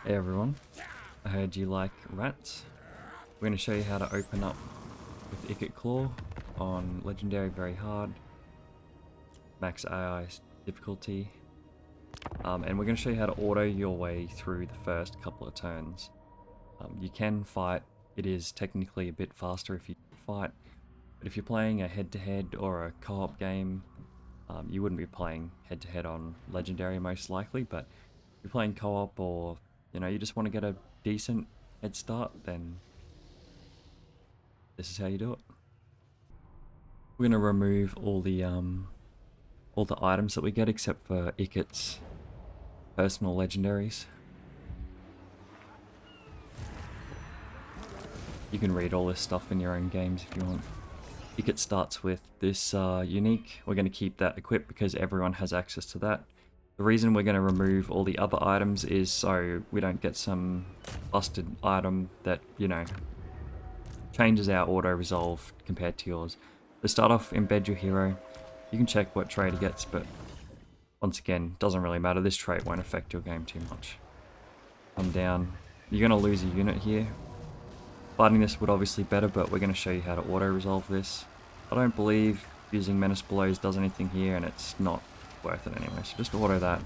Hey everyone, I heard you like rats. We're going to show you how to open up with Ikit Claw on Legendary Very Hard, Max AI difficulty, and we're going to show you how to auto your way through the first couple of turns. You can fight, it is technically a bit faster if you fight, but if you're playing a head-to-head or a co-op game, you wouldn't be playing head-to-head on Legendary most likely, but if you're playing co-op or you just want to get a decent head start, then this is how you do it. We're gonna remove all the items that we get except for Ikit's personal legendaries. You can read all this stuff in your own games if you want. Ikit starts with this unique. We're going to keep that equipped because everyone has access to that. The reason we're going to remove all the other items is so we don't get some busted item that, changes our auto resolve compared to yours. To start off, embed your hero. You can check what trait he gets, but once again, doesn't really matter. This trait won't affect your game too much. Come down. You're going to lose a unit here. Fighting this would obviously better, but we're going to show you how to auto resolve this. I don't believe using Menace Blows does anything here, and it's not worth it anyway, so just auto that.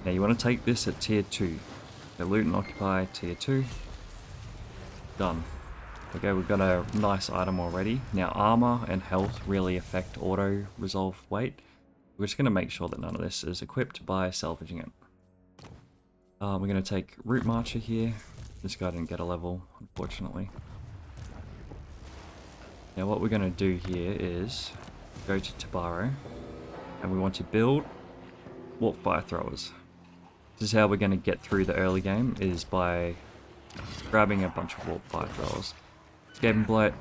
Now you want to take this at tier 2. So loot and occupy tier 2. Done. Okay, we've got a nice item already. Now armor and health really affect auto resolve weight. We're just going to make sure that none of this is equipped by salvaging it. We're going to take Root Marcher here. This guy didn't get a level, unfortunately. Now what we're going to do here is go to Tabaro, and we want to build Warp Fire Throwers. This is how we're going to get through the early game, is by grabbing a bunch of Warp Fire Throwers. Skaven Blight,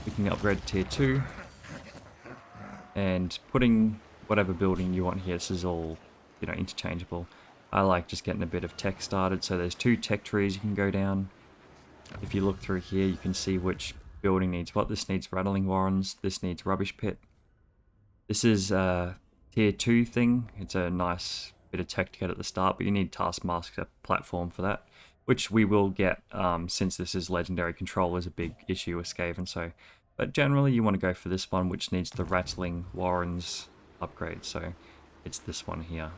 we can upgrade to tier 2, and putting whatever building you want here. This is all, interchangeable. I like just getting a bit of tech started, so there's 2 tech trees you can go down. If you look through here, you can see which building needs what. This needs Rattling Warrens, this needs Rubbish Pit. This is a tier 2 thing. It's a nice bit of tech to get at the start, but you need Taskmaster platform for that, which we will get since this is Legendary. Control is a big issue with Skaven, but generally you want to go for this one, which needs the Rattling Warrens upgrade, so it's this one here.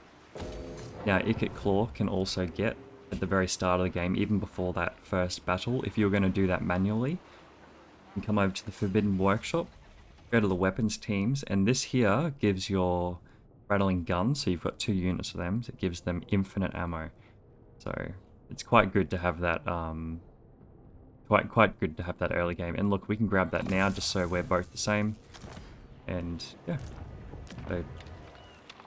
Now Ikit Claw can also get at the very start of the game, even before that first battle. If you're going to do that manually, you can come over to the Forbidden Workshop, go to the weapons teams, and this here gives your rattling gun, so you've got 2 units of them, so it gives them infinite ammo. So it's quite good to have that quite good to have that early game. And look, we can grab that now just so we're both the same. And yeah. So you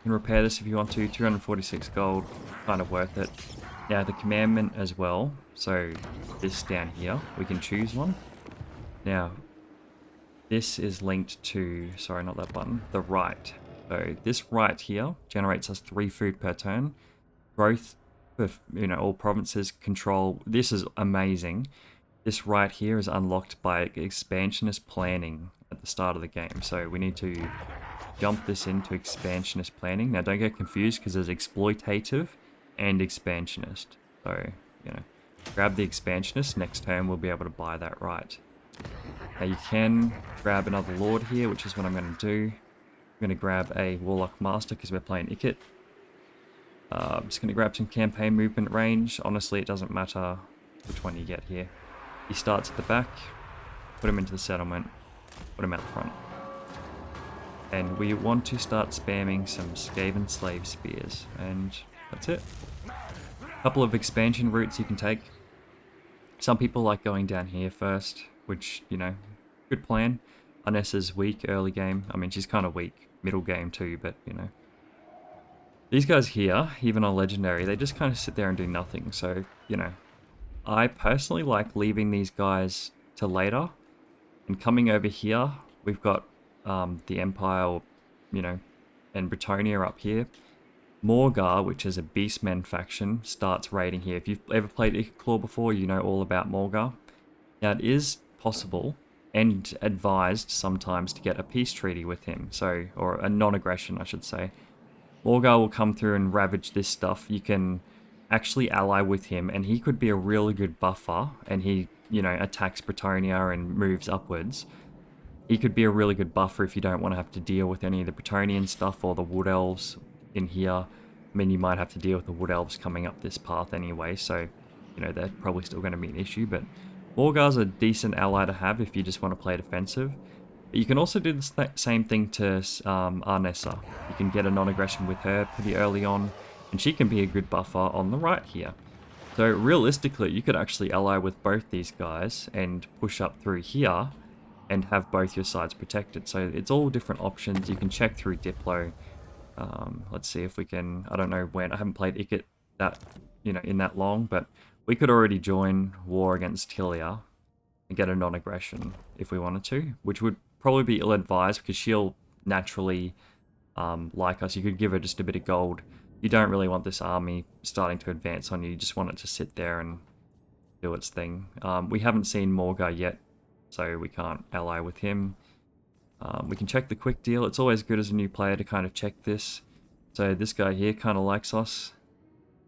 can repair this if you want to. 246 gold, kind of worth it. Now the commandment as well, so this down here, we can choose one. Now this is linked to, sorry, not that button, the right. So this right here generates us 3 food per turn. Growth for, all provinces, control. This is amazing. This right here is unlocked by expansionist planning at the start of the game. So we need to jump this into expansionist planning. Now don't get confused because there's exploitative and expansionist. So, grab the expansionist. Next turn we'll be able to buy that right. Now you can grab another lord here, which is what I'm going to do. I'm going to grab a Warlock Master because we're playing Ikit. I'm just going to grab some campaign movement range. Honestly, it doesn't matter which one you get here. He starts at the back, put him into the settlement, put him out the front. And we want to start spamming some Skaven Slave Spears, and that's it. A couple of expansion routes you can take. Some people like going down here first, which, good plan. Ines is weak early game. I mean, she's kind of weak middle game too, but, These guys here, even on Legendary, they just kind of sit there and do nothing. So, I personally like leaving these guys to later. And coming over here, we've got the Empire, or, and Bretonnia up here. Morgar, which is a Beastmen faction, starts raiding here. If you've ever played Ikit Claw before, you know all about Morgar. Now, it is possible and advised sometimes to get a peace treaty with him, or a non-aggression, I should say. Morgar will come through and ravage this stuff. You can actually ally with him, and he could be a really good buffer, and he, you know, attacks Bretonia and moves upwards. He could be a really good buffer if you don't want to have to deal with any of the Bretonian stuff or the Wood Elves in here. I mean, you might have to deal with the Wood Elves coming up this path anyway, so, you know, they're probably still going to be an issue, but Morgar's a decent ally to have if you just want to play defensive. But you can also do the same thing to Arnessa. You can get a non-aggression with her pretty early on, and she can be a good buffer on the right here. So realistically, you could actually ally with both these guys and push up through here and have both your sides protected. So it's all different options. You can check through Diplo. Let's see if we can, I don't know when, I haven't played Ikit that, you know, in that long, but we could already join war against Tilia and get a non-aggression if we wanted to, which would probably be ill-advised because she'll naturally like us. You could give her just a bit of gold. You don't really want this army starting to advance on you. You just want it to sit there and do its thing. We haven't seen Morgar yet, so we can't ally with him. We can check the quick deal. It's always good as a new player to kind of check this. So this guy here kind of likes us,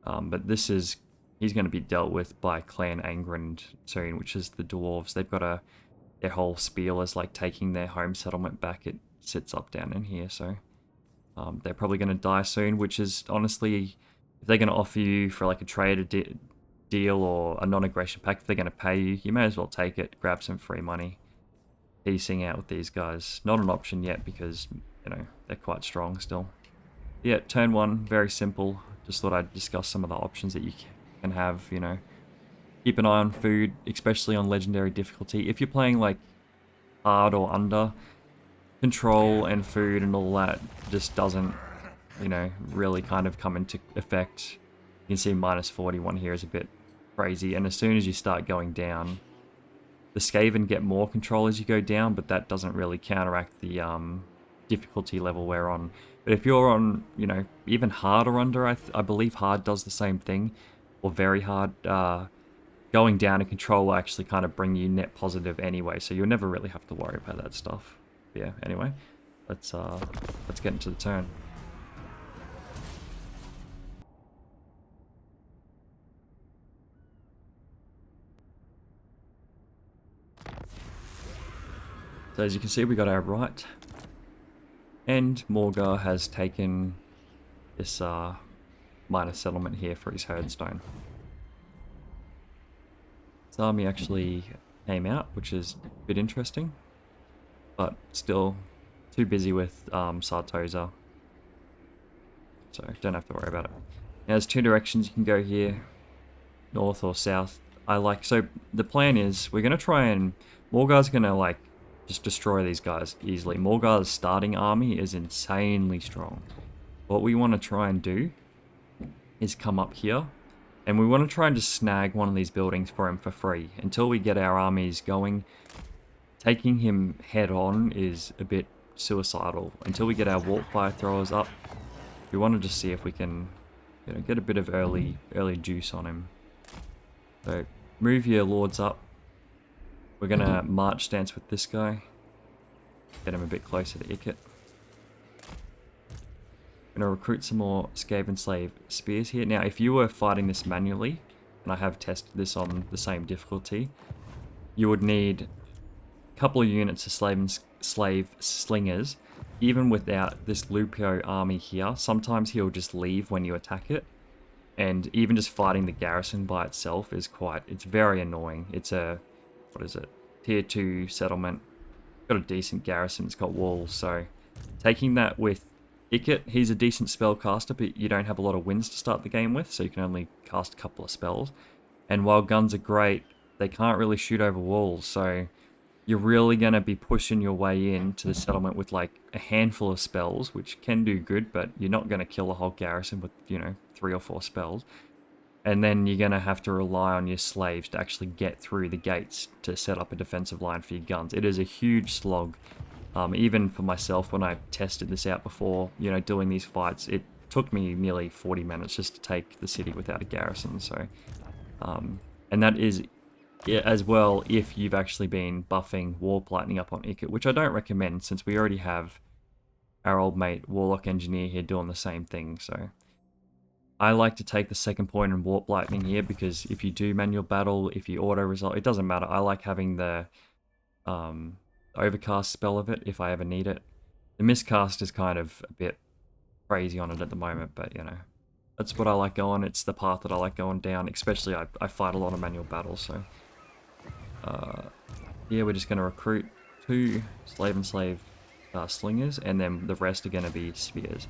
but he's going to be dealt with by Clan Angrand soon, which is the dwarves. They've got their whole spiel is like taking their home settlement back. It sits up down in here, so they're probably going to die soon, which is honestly, if they're going to offer you for like a trade deal or a non-aggression pack, if they're going to pay you, you may as well take it, grab some free money. Piecing out with these guys. Not an option yet because, you know, they're quite strong still. Yeah, turn one, very simple. Just thought I'd discuss some of the options that you can have, you know. Keep an eye on food, especially on legendary difficulty. If you're playing like hard or under, control and food and all that just doesn't, you know, really kind of come into effect. You can see minus 41 here is a bit crazy, and as soon as you start going down, the Skaven get more control as you go down, but that doesn't really counteract the difficulty level we're on. But if you're on, you know, even hard or under, I believe hard does the same thing, or very hard, going down in control will actually kind of bring you net positive anyway, so you'll never really have to worry about that stuff. But yeah, anyway, let's get into the turn. So as you can see, we got our right, and Morgar has taken this minor settlement here for his herdstone. This army actually came out, which is a bit interesting, but still too busy with Sartosa, so don't have to worry about it. Now there's two directions you can go here, north or south. So the plan is we're going to try and, Morgar's going to like just destroy these guys easily. Morgar's starting army is insanely strong. What we want to try and do is come up here, and we want to try and just snag one of these buildings for him for free until we get our armies going. Taking him head on is a bit suicidal. Until we get our warp fire throwers up, we want to just see if we can, you know, get a bit of early juice on him. So move your lords up. We're going to march stance with this guy. Get him a bit closer to Ikit. Going to recruit some more Skaven Slave Spears here. Now, if you were fighting this manually, and I have tested this on the same difficulty, you would need a couple of units of Slave Slingers. Even without this Lupio army here, sometimes he'll just leave when you attack it. And even just fighting the garrison by itself is it's very annoying. It's a, what is it, tier 2 settlement. Got a decent garrison, it's got walls, so taking that with Ikit, he's a decent spellcaster, but you don't have a lot of wins to start the game with, so you can only cast a couple of spells. And while guns are great, they can't really shoot over walls, so you're really going to be pushing your way into the settlement with like a handful of spells, which can do good, but you're not going to kill a whole garrison with, you know, 3 or 4 spells. And then you're going to have to rely on your slaves to actually get through the gates to set up a defensive line for your guns. It is a huge slog. Even for myself, when I tested this out before, you know, doing these fights, it took me nearly 40 minutes just to take the city without a garrison. So, and that is as well if you've actually been buffing Warp Lightning up on Ikit, which I don't recommend since we already have our old mate Warlock Engineer here doing the same thing. So I like to take the second point and warp lightning here because if you do manual battle, if you auto resolve, it doesn't matter. I like having the overcast spell of it if I ever need it. The miscast is kind of a bit crazy on it at the moment, but you know, that's what I like going. It's the path that I like going down, especially I fight a lot of manual battles, so yeah, we're just going to recruit 2 slave and slave slingers, and then the rest are going to be spears.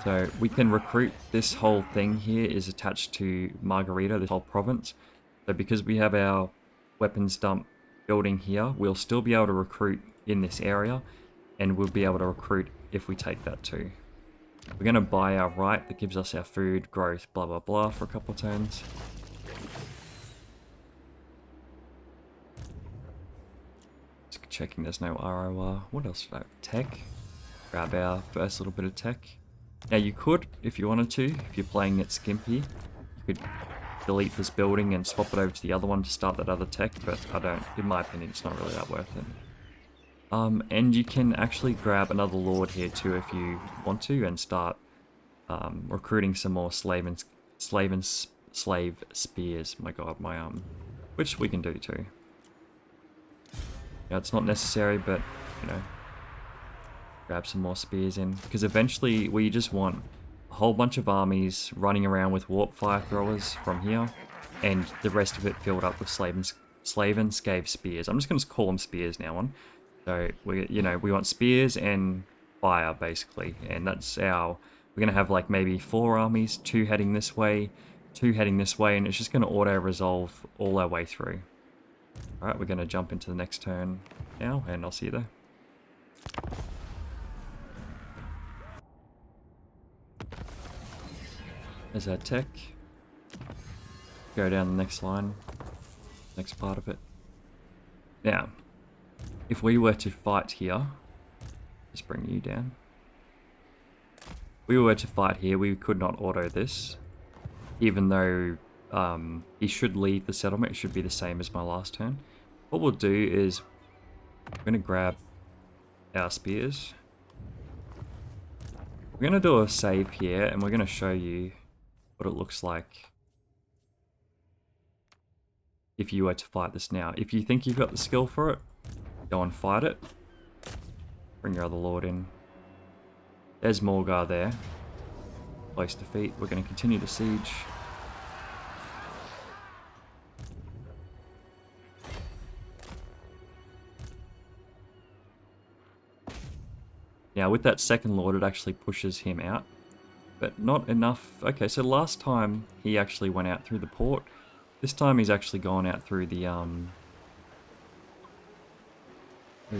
So we can recruit, this whole thing here is attached to Margarita, this whole province. So because we have our weapons dump building here, we'll still be able to recruit in this area, and we'll be able to recruit if we take that too. We're going to buy our right, that gives us our food, growth, blah blah blah for a couple of turns. Just checking there's no ROR. What else should I have? Tech. Grab our first little bit of tech. Now you could, if you wanted to, if you're playing it skimpy, you could delete this building and swap it over to the other one to start that other tech, but I don't, in my opinion, it's not really that worth it. And you can actually grab another lord here too if you want to, and start recruiting some more slave spears. My god, my which we can do too. Yeah, it's not necessary, but you know, grab some more spears in, because eventually we just want a whole bunch of armies running around with warp fire throwers from here, and the rest of it filled up with slave and scave spears. I'm just going to call them spears now on. So we want spears and fire basically, and that's our. We're going to have like maybe 4 armies, 2 heading this way, 2 heading this way, and it's just going to auto resolve all our way through. All right, we're going to jump into the next turn now, and I'll see you there. There's our tech. Go down the next line, next part of it. Now, if we were to fight here, just bring you down. If we were to fight here, we could not auto this, even though he should leave the settlement. It should be the same as my last turn. What we'll do is we're going to grab our spears. We're going to do a save here, and we're going to show you what it looks like if you were to fight this now. If you think you've got the skill for it, go and fight it. Bring your other lord in. There's Morgar there. Close defeat. We're going to continue the siege. Now with that second lord, it actually pushes him out, but not enough. Okay, so last time he actually went out through the port. This time he's actually gone out through the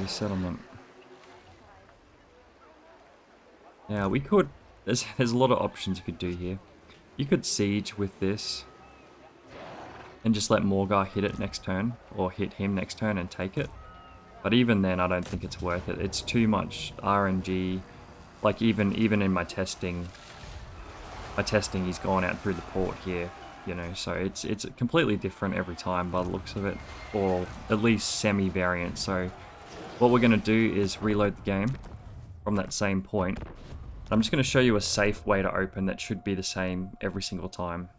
settlement. Now we could, there's a lot of options you could do here. You could siege with this and just let Morgar hit it next turn, or hit him next turn and take it. But even then, I don't think it's worth it. It's too much RNG. Like even in my testing, he's gone out through the port here, you know. So it's completely different every time by the looks of it, or at least semi-variant. So what we're going to do is reload the game from that same point. I'm just going to show you a safe way to open that should be the same every single time.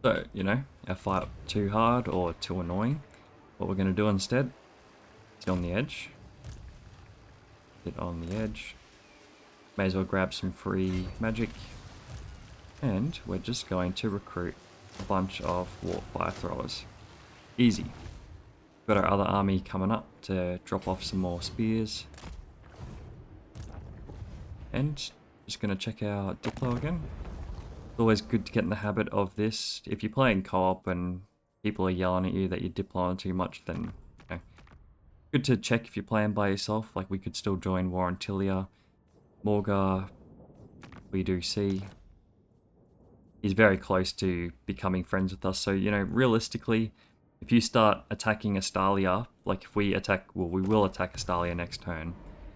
So, you know, our fight too hard or too annoying. What we're going to do instead is on the edge. Get on the edge. May as well grab some free magic. And we're just going to recruit a bunch of warp fire throwers. Easy. Got our other army coming up to drop off some more spears. And just going to check out Diplo again. Always good to get in the habit of this. If you're playing co-op and people are yelling at you that you're diploing too much, then you know, good to check if you're playing by yourself. Like we could still join War on Tilia. Morgar, we do see. He's very close to becoming friends with us. So, you know, realistically, if you start attacking Astalia, like if we attack, well, we will attack Astalia next turn,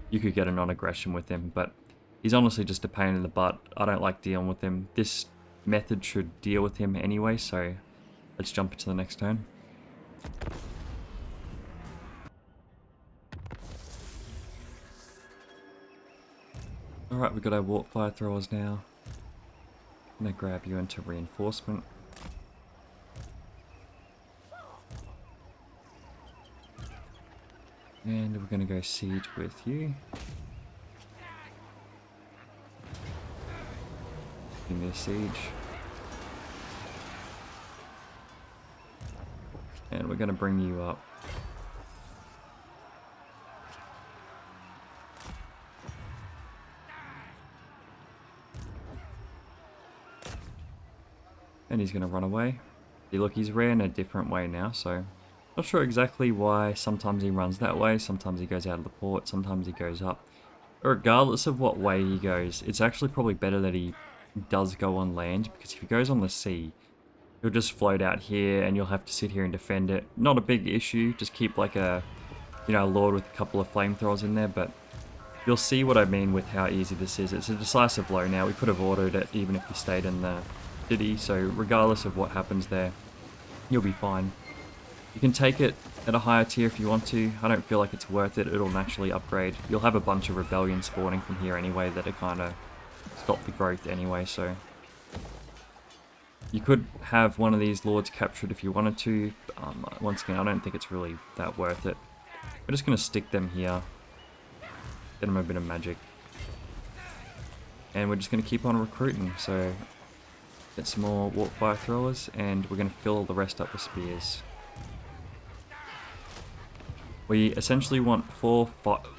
you could get a non-aggression with him, but he's honestly just a pain in the butt. I don't like dealing with him. This method should deal with him anyway, so let's jump into the next turn. Alright, we've got our warp fire throwers now. I'm gonna grab you into reinforcement. And we're gonna go siege with you. Give me a siege. And we're gonna bring you up. And he's gonna run away. See, look, he's ran a different way now, so not sure exactly why. Sometimes he runs that way, sometimes he goes out of the port, sometimes he goes up. Regardless of what way he goes, it's actually probably better that he does go on land, because if he goes on the sea, he'll just float out here and you'll have to sit here and defend it. Not a big issue, just keep like a, you know, lord with a couple of flamethrowers in there, but you'll see what I mean with how easy this is. It's a decisive blow now. We could have ordered it even if he stayed in the city, so regardless of what happens there, you'll be fine. You can take it at a higher tier if you want to. I don't feel like it's worth it. It'll naturally upgrade. You'll have a bunch of rebellions spawning from here anyway that are kind of stop the growth anyway, so you could have one of these lords captured if you wanted to. Once again, I don't think it's really that worth it. We're just going to stick them here. Get them a bit of magic. And we're just going to keep on recruiting, so get some more warp fire throwers, and we're going to fill the rest up with spears. We essentially want 4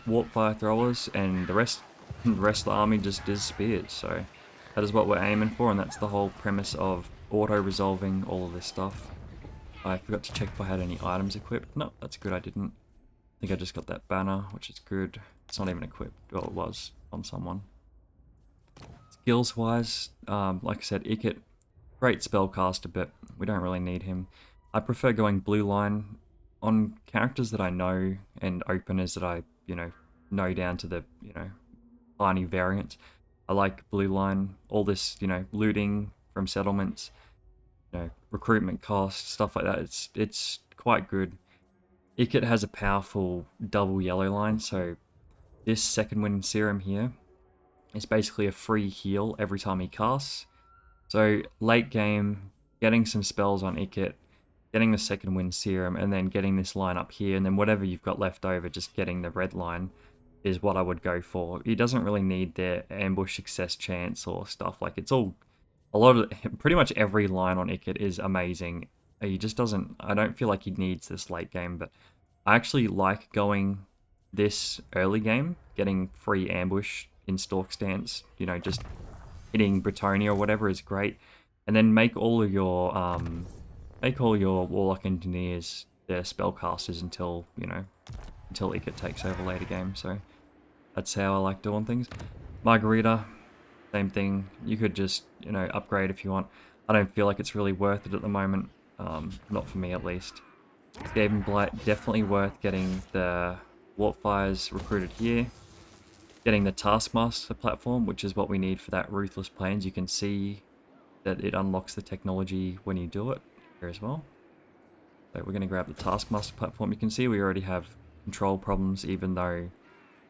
warp fire throwers, and the rest of the army just does spears, so that is what we're aiming for, and that's the whole premise of auto-resolving all of this stuff. I forgot to check if I had any items equipped. No, that's good, I didn't. I think I just got that banner, which is good. It's not even equipped. Well, it was on someone. Skills-wise, like I said, Ikit, great spellcaster, but we don't really need him. I prefer going blue line on characters that I know and openers that I, you know down to the, tiny variance. I like blue line, all this, looting from settlements, recruitment costs, stuff like that. It's quite good. Ikit has a powerful double yellow line, so this second wind serum here is basically a free heal every time he casts. So late game, getting some spells on Ikit, getting the second wind serum, and then getting this line up here, and then whatever you've got left over, just getting the red line is what I would go for. He doesn't really need the ambush success chance or stuff. Like, it's all, pretty much every line on Ikit is amazing. He just doesn't, I don't feel like he needs this late game, but I actually like going this early game, getting free ambush in Stalk Stance, just hitting Bretonia or whatever is great. And then make all your Warlock Engineers their spellcasters until Ikit takes over later game. So that's how I like doing things. Margarita, same thing. You could just, upgrade if you want. I don't feel like it's really worth it at the moment. Not for me at least. Skaven Blight, definitely worth getting the Warp Fires recruited here. Getting the Taskmaster platform, which is what we need for that Ruthless Plains. You can see that it unlocks the technology when you do it here as well. So we're going to grab the Taskmaster platform. You can see we already have control problems, even though,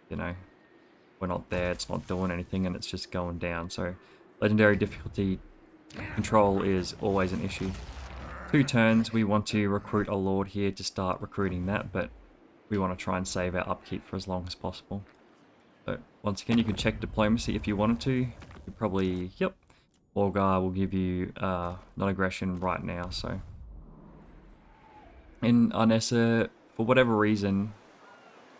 we're not there, it's not doing anything, and it's just going down. So legendary difficulty control is always an issue. 2 turns, we want to recruit a lord here to start recruiting that, but we want to try and save our upkeep for as long as possible. So once again, you could check diplomacy if you wanted to. You could probably, yep, Orgar will give you non-aggression right now, so. And Arnessa, for whatever reason,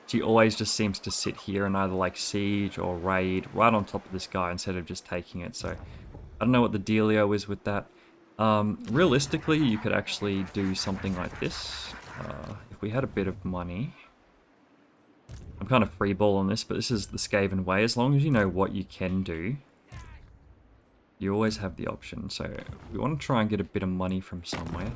she always just seems to sit here and either like siege or raid right on top of this guy instead of just taking it. So I don't know what the dealio is with that. Realistically, you could actually do something like this. If we had a bit of money. I'm kind of freeball on this, but this is the Skaven way. As long as you know what you can do, you always have the option. So we want to try and get a bit of money from somewhere.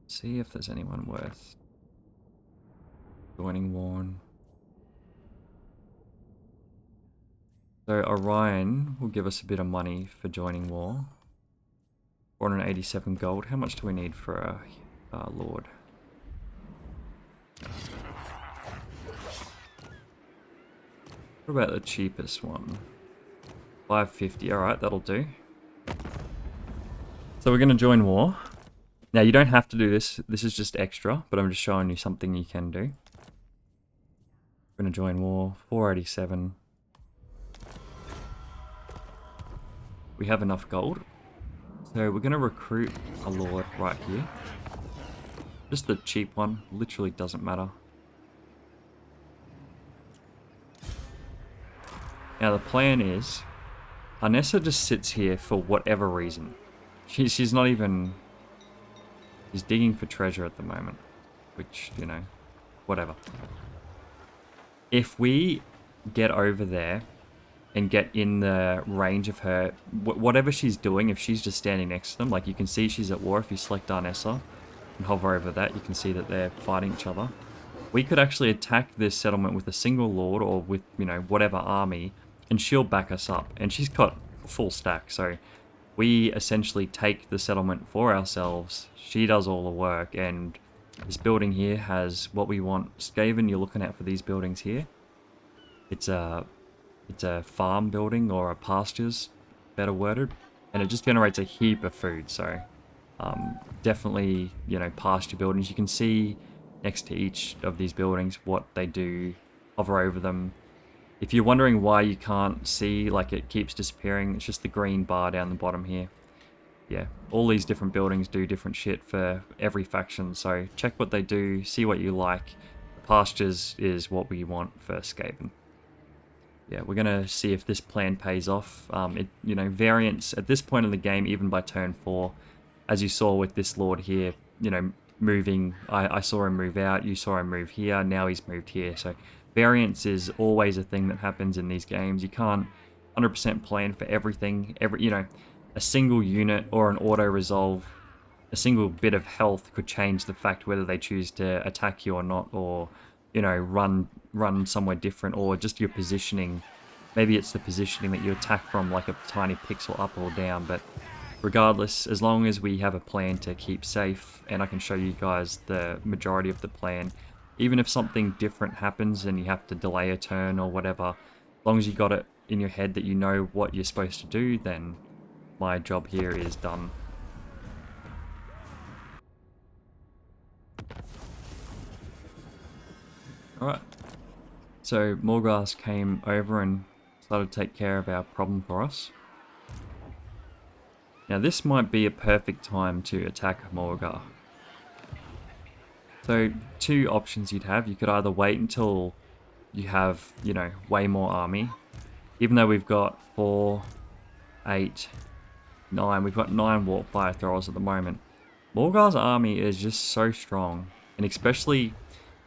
See if there's anyone worth joining Warren. So Orion will give us a bit of money for joining war. 487 gold. How much do we need for a lord? What about the cheapest one? 550. Alright, that'll do. So we're going to join war. Now, you don't have to do this. This is just extra, but I'm just showing you something you can do. We're going to join war. 487. We have enough gold. So we're going to recruit a lord right here. Just the cheap one. Literally doesn't matter. Now the plan is, Anessa just sits here for whatever reason. She's not even... She's digging for treasure at the moment. Which, you know, whatever. If we get over there and get in the range of her, whatever she's doing, if she's just standing next to them, like you can see she's at war. If you select Anessa and hover over that, you can see that they're fighting each other. We could actually attack this settlement with a single lord or with, you know, whatever army, and she'll back us up. And she's got full stack, so we essentially take the settlement for ourselves. She does all the work, and this building here has what we want. Skaven, you're looking at for these buildings here. It's a farm building, or a pastures, better worded, and it just generates a heap of food. So definitely, you know, pasture buildings. You can see next to each of these buildings what they do. Hover over them. If you're wondering why you can't see, like it keeps disappearing, it's just the green bar down the bottom here. Yeah, all these different buildings do different shit for every faction, so check what they do, see what you like. The pastures is what we want for Skaven. Yeah, we're gonna see if this plan pays off. You know, variance at this point in the game, even by turn 4, as you saw with this lord here, you know, moving. I saw him move out, you saw him move here, now he's moved here. So variance is always a thing that happens in these games. You can't 100% plan for everything. You know, a single unit or an auto resolve, a single bit of health could change the fact whether they choose to attack you or not, or, you know, run somewhere different, or just your positioning. Maybe it's the positioning that you attack from, like a tiny pixel up or down, but regardless, as long as we have a plan to keep safe, and I can show you guys the majority of the plan, even if something different happens and you have to delay a turn or whatever, as long as you got it in your head that you know what you're supposed to do, then my job here is done. Alright, so Morghast came over and started to take care of our problem for us. Now this might be a perfect time to attack Morghast. So, two options you'd have. You could either wait until you have, you know, way more army. Even though we've got 4, 8, 9, we've got 9 warp fire throwers at the moment. Morghast's army is just so strong, and especially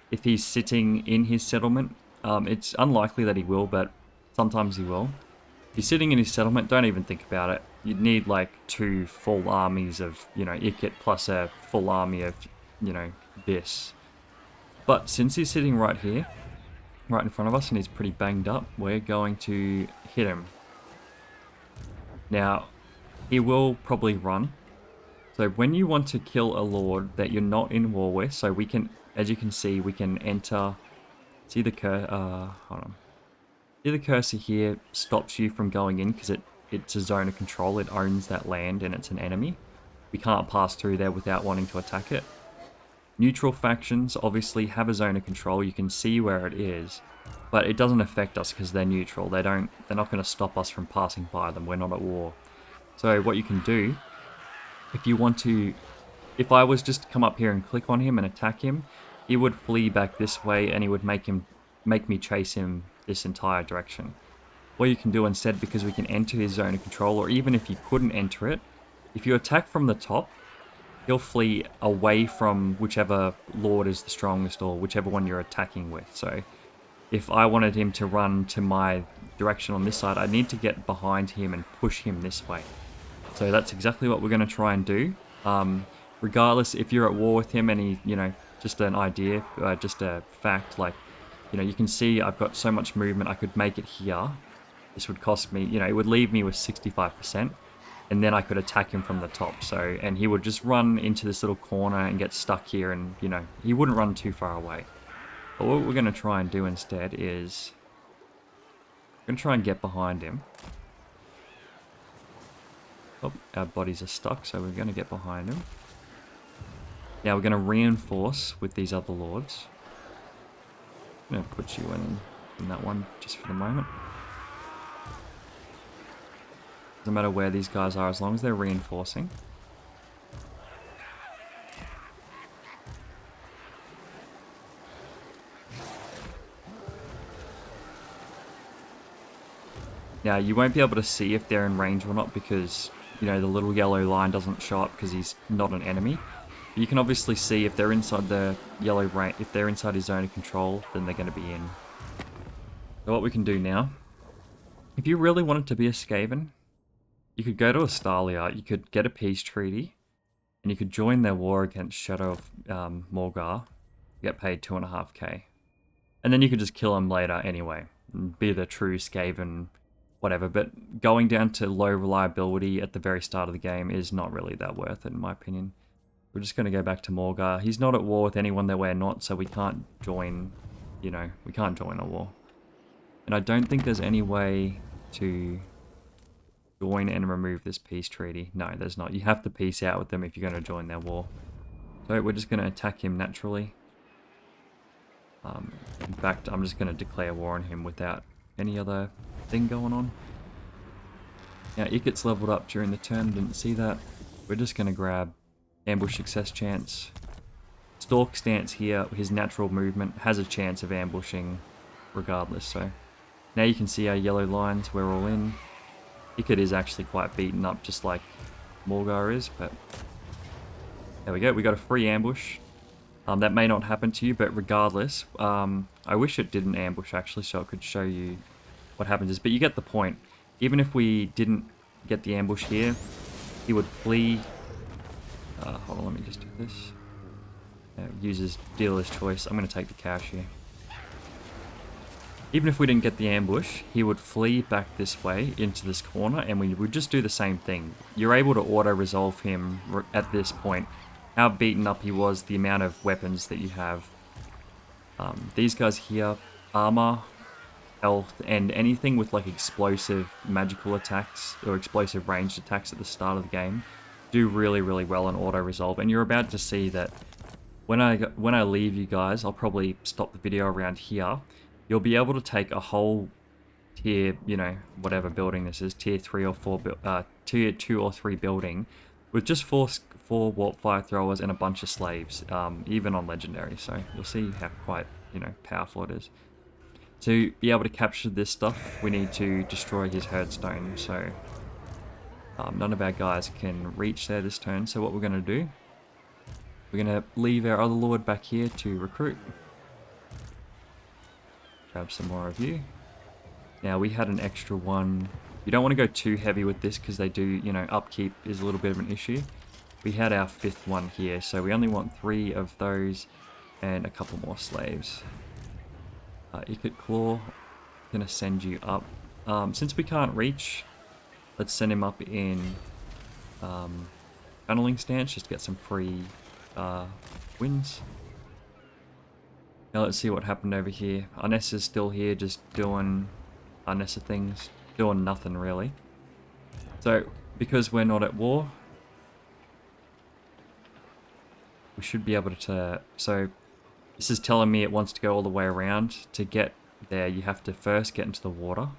if he's sitting in his settlement. It's unlikely that he will, but sometimes he will. If he's sitting in his settlement, don't even think about it. You'd need like 2 full armies of, you know, Ikit plus a full army of, you know, this. But since he's sitting right here, right in front of us, and he's pretty banged up, we're going to hit him. Now, he will probably run. So when you want to kill a lord that you're not in war with, so we can, as you can see, we can enter. See the hold on. See the cursor here stops you from going in because it's a zone of control. It owns that land and it's an enemy. We can't pass through there without wanting to attack it. Neutral factions obviously have a zone of control. You can see where it is, but it doesn't affect us because they're neutral. They're not going to stop us from passing by them. We're not at war. So what you can do, if you want to, if I was just to come up here and click on him and attack him, he would flee back this way and he would make me chase him this entire direction. What you can do instead, because we can enter his zone of control, or even if you couldn't enter it, if you attack from the top, he'll flee away from whichever lord is the strongest or whichever one you're attacking with. So if I wanted him to run to my direction on this side, I need to get behind him and push him this way. So that's exactly what we're going to try and do. Regardless, if you're at war with him and he, you know, just an idea, just a fact, like, you know, you can see I've got so much movement, I could make it here. This would cost me, you know, it would leave me with 65%, and then I could attack him from the top. So, and he would just run into this little corner and get stuck here, and, you know, he wouldn't run too far away. But what we're going to try and do instead is, we're going to try and get behind him. Oh, our bodies are stuck, so we're going to get behind him. Now we're going to reinforce with these other lords. I'm going to put you in that one just for the moment. Doesn't matter where these guys are as long as they're reinforcing. Now you won't be able to see if they're in range or not because, you know, the little yellow line doesn't show up because he's not an enemy. But you can obviously see if they're inside the yellow range, if they're inside his zone of control, then they're going to be in. So what we can do now, if you really wanted to be a Skaven, you could go to Astalia, you could get a peace treaty, and you could join their war against Shadow of Morgar, get paid 2.5k. And then you could just kill him later anyway, and be the true Skaven, whatever. But going down to low reliability at the very start of the game is not really that worth it, in my opinion. We're just going to go back to Morgar. He's not at war with anyone that we're not, so we can't join, you know, we can't join a war. And I don't think there's any way to join and remove this peace treaty. No, there's not. You have to peace out with them if you're going to join their war. So we're just going to attack him naturally. In fact, I'm just going to declare war on him without any other thing going on. Now, Ikit's leveled up during the turn. Didn't see that. We're just going to grab ambush success chance. Stalk stance here, his natural movement has a chance of ambushing regardless. So now you can see our yellow lines. We're all in. Ikit is actually quite beaten up, just like Morgar is, but there we go. We got a free ambush. That may not happen to you, but regardless, I wish it didn't ambush actually, so it could show you what happens. But you get the point. Even if we didn't get the ambush here, he would flee. Hold on, let me just do this. Uses dealer's choice. I'm going to take the cash here. Even if we didn't get the ambush, he would flee back this way into this corner, and we would just do the same thing. You're able to auto-resolve him at this point. How beaten up he was, the amount of weapons that you have. These guys here, armor, health, and anything with like explosive magical attacks or explosive ranged attacks at the start of the game do really, really well in auto-resolve. And you're about to see that when I leave you guys, I'll probably stop the video around here. You'll be able to take a whole tier, you know, whatever building this is, tier 3 or 4, tier 2 or 3 building, with just four warp fire throwers and a bunch of slaves, even on legendary. So you'll see how quite, you know, powerful it is. To be able to capture this stuff, we need to destroy his herdstone. So none of our guys can reach there this turn. So what we're going to do, we're going to leave our other lord back here to recruit. Grab some more of you. Now we had an extra one. You don't want to go too heavy with this because they do, you know, upkeep is a little bit of an issue. We had our 5th one here, so we only want 3 of those and a couple more slaves. Ikit Claw, gonna send you up. Since we can't reach, let's send him up in funneling stance, just to get some free wins. Now let's see what happened over here. Arnessa's still here, just doing Arnessa things, doing nothing really. So, because we're not at war, we should be able to, so this is telling me it wants to go all the way around. To get there, you have to first get into the water.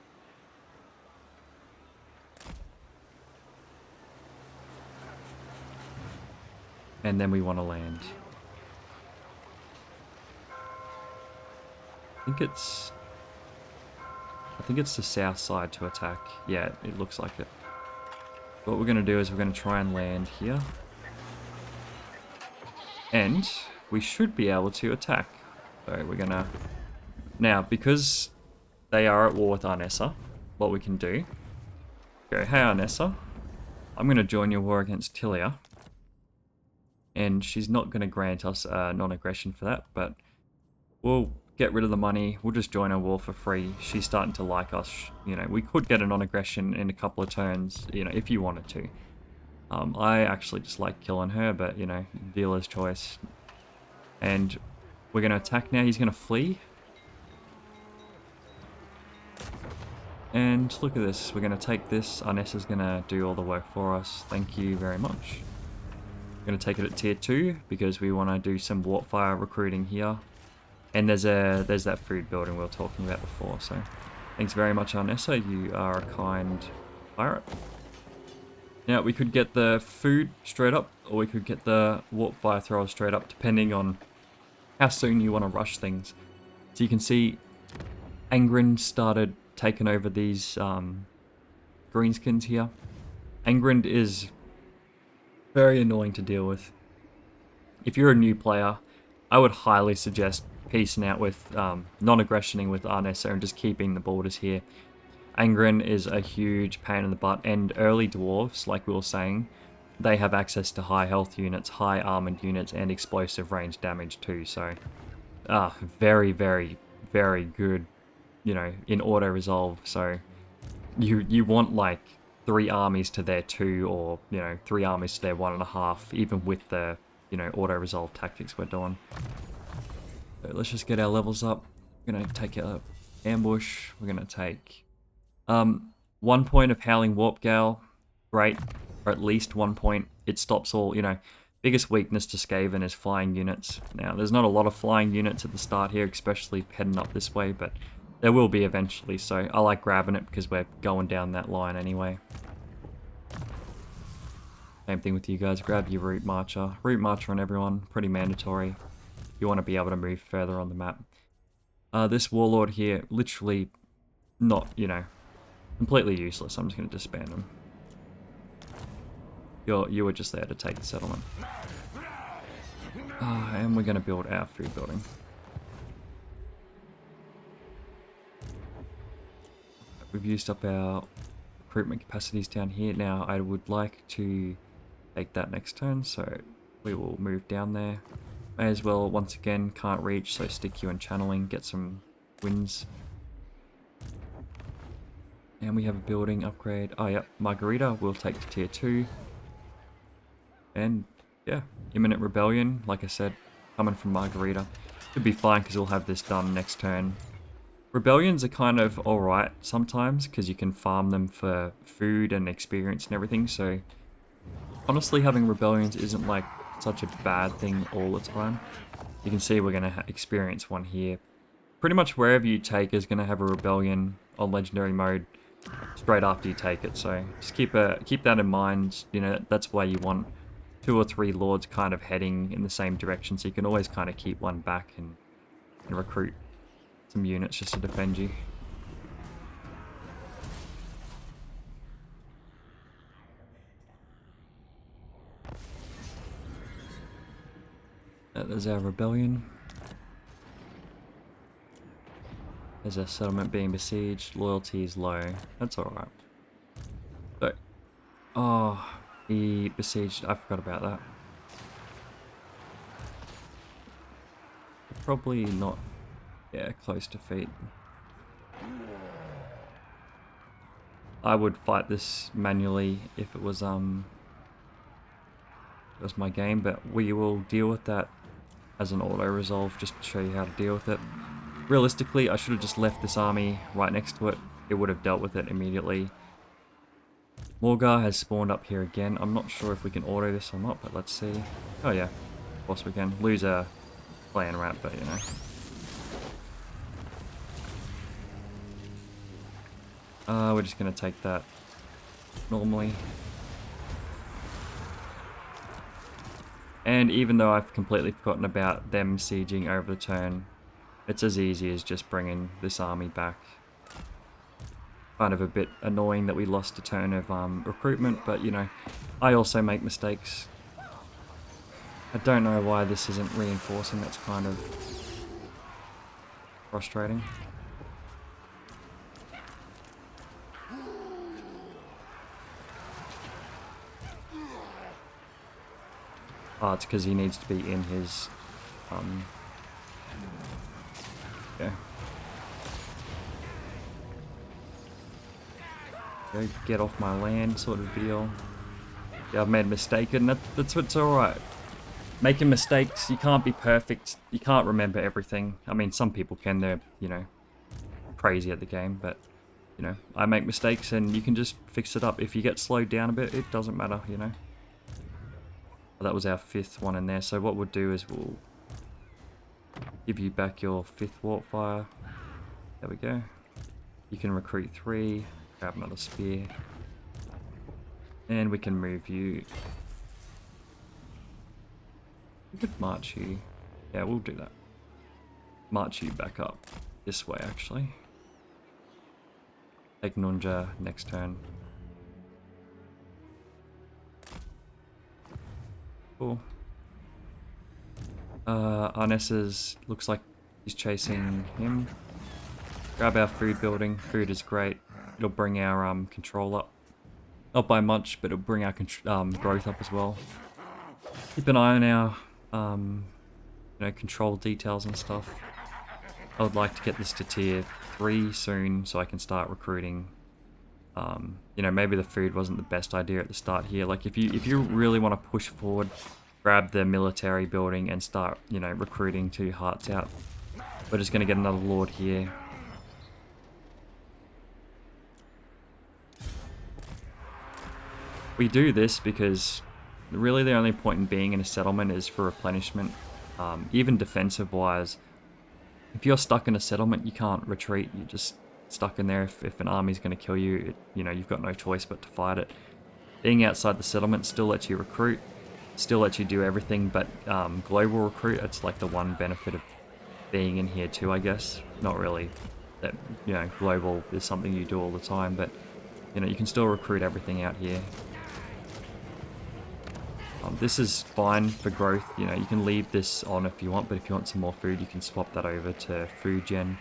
And then we want to land. I think it's the south side to attack. Yeah, it looks like it. What we're going to do is we're going to try and land here. And we should be able to attack. So we're going to... Now, because they are at war with Arnessa, what we can do... Go, hey Arnessa, I'm going to join your war against Tilia. And she's not going to grant us non-aggression for that, but we'll get rid of the money. We'll just join our war for free. She's starting to like us. You know, we could get a non-aggression in a couple of turns, you know, if you wanted to. I actually just like killing her, but, you know, dealer's choice. And we're going to attack now. He's going to flee. And look at this. We're going to take this. Arnessa's going to do all the work for us. Thank you very much. We're going to take it at tier 2 because we want to do some warpfire recruiting here. And there's that food building we were talking about before. So thanks very much, Arnessa. You are a kind pirate. Now, we could get the food straight up, or we could get the warp fire throwers straight up, depending on how soon you want to rush things. So you can see Angren started taking over these greenskins here. Angren is very annoying to deal with. If you're a new player, I would highly suggest piecing out with non-aggressioning with Arnessa and just keeping the borders here. Angren is a huge pain in the butt, and early dwarves, like we were saying, they have access to high health units, high armored units, and explosive range damage too. So, very, very, very good, you know, in auto resolve. So, you want like 3 armies to their 2, or you know, 3 armies to their 1.5, even with the, you know, auto resolve tactics we're doing. So let's just get our levels up. We're gonna take a ambush. We're gonna take 1 point of Howling Warp Gale, great, or at least 1 point. It stops all, you know, biggest weakness to Skaven is flying units. Now, there's not a lot of flying units at the start here, especially heading up this way, but there will be eventually, so I like grabbing it because we're going down that line anyway. Same thing with you guys, grab your Route Marcher. Route Marcher on everyone, pretty mandatory. You want to be able to move further on the map. This Warlord here, literally not, you know, completely useless. I'm just going to disband him. You were just there to take the settlement. And we're going to build our food building. We've used up our recruitment capacities down here. Now I would like to take that next turn, so we will move down there. May as well, once again, can't reach, so stick you in channeling, get some wins. And we have a building upgrade. Oh, yep, Margarita we'll take to tier 2. And, yeah, Imminent Rebellion, like I said, coming from Margarita. Should be fine because we'll have this done next turn. Rebellions are kind of alright sometimes because you can farm them for food and experience and everything. So, honestly, having Rebellions isn't like such a bad thing all the time. You can see we're going to experience one here. Pretty much wherever you take is going to have a Rebellion on Legendary mode straight after you take it, so just keep that in mind. You know, that's why you want 2 or 3 lords kind of heading in the same direction, so you can always kind of keep one back and recruit some units just to defend you. There's our rebellion. There's our settlement being besieged. Loyalty is low. That's alright. So, oh, he besieged. I forgot about that. Probably not, yeah, close defeat. I would fight this manually if it was my game, but we will deal with that as an auto resolve just to show you how to deal with it. Realistically, I should have just left this army right next to it. It would have dealt with it immediately. Morgar has spawned up here again. I'm not sure if we can auto this or not, but let's see. Oh yeah, of course we can. Lose a clan rat, but you know. We're just going to take that normally. And even though I've completely forgotten about them sieging over the turn, it's as easy as just bringing this army back. Kind of a bit annoying that we lost a turn of recruitment, but you know, I also make mistakes. I don't know why this isn't reinforcing, that's kind of frustrating. Oh, it's because he needs to be in his Go. Go get off my land sort of deal. Yeah, I've made a mistake, and that's what's alright. Making mistakes, you can't be perfect. You can't remember everything. I mean, some people can, they're, you know, crazy at the game, but, you know, I make mistakes and you can just fix it up. If you get slowed down a bit, it doesn't matter, you know. Well, that was our 5th one in there, so what we'll do is we'll give you back your 5th warp fire. There we go. You can recruit 3, grab another spear. And we can move you. We could march you. Yeah, we'll do that. March you back up this way, actually. Take Nunja next turn. Cool. Arnes's looks like he's chasing him. Grab our food building. Food is great. It'll bring our control up. Not by much, but it'll bring our growth up as well. Keep an eye on our you know, control details and stuff. I would like to get this to tier 3 soon so I can start recruiting. You know, maybe the food wasn't the best idea at the start here. Like if you really want to push forward, grab the military building and start, you know, recruiting 2 hearts out. We're just going to get another lord here. We do this because really the only point in being in a settlement is for replenishment. Even defensive wise, if you're stuck in a settlement, you can't retreat. You're just stuck in there. If an army's going to kill you, you know, you've got no choice but to fight it. Being outside the settlement still lets you recruit, still lets you do everything, but global recruit, it's like the one benefit of being in here too, I guess. Not really that, you know, global is something you do all the time, but, you know, you can still recruit everything out here. This is fine for growth, you know, you can leave this on if you want, but if you want some more food, you can swap that over to food gen.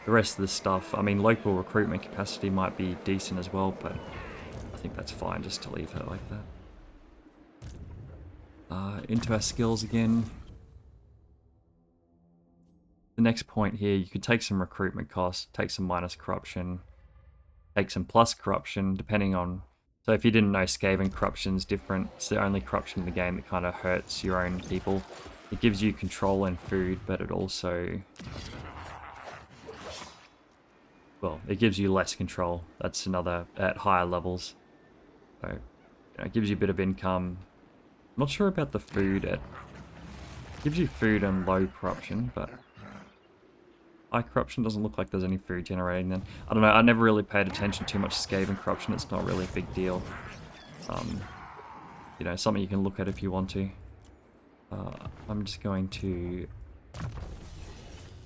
The rest of the stuff, I mean, local recruitment capacity might be decent as well, but I think that's fine just to leave it like that. Into our skills again. The next point here, you could take some recruitment costs, take some minus corruption, take some plus corruption, depending on... So if you didn't know, Skaven corruption's different. It's the only corruption in the game that kind of hurts your own people. It gives you control and food, but it also... Well, it gives you less control. That's another at higher levels. So, you know, it gives you a bit of income. I'm not sure about the food. It gives you food and low corruption, but high corruption doesn't look like there's any food generating then. I don't know, I never really paid attention too much to Skaven corruption. It's not really a big deal. You know, something you can look at if you want to. I'm just going to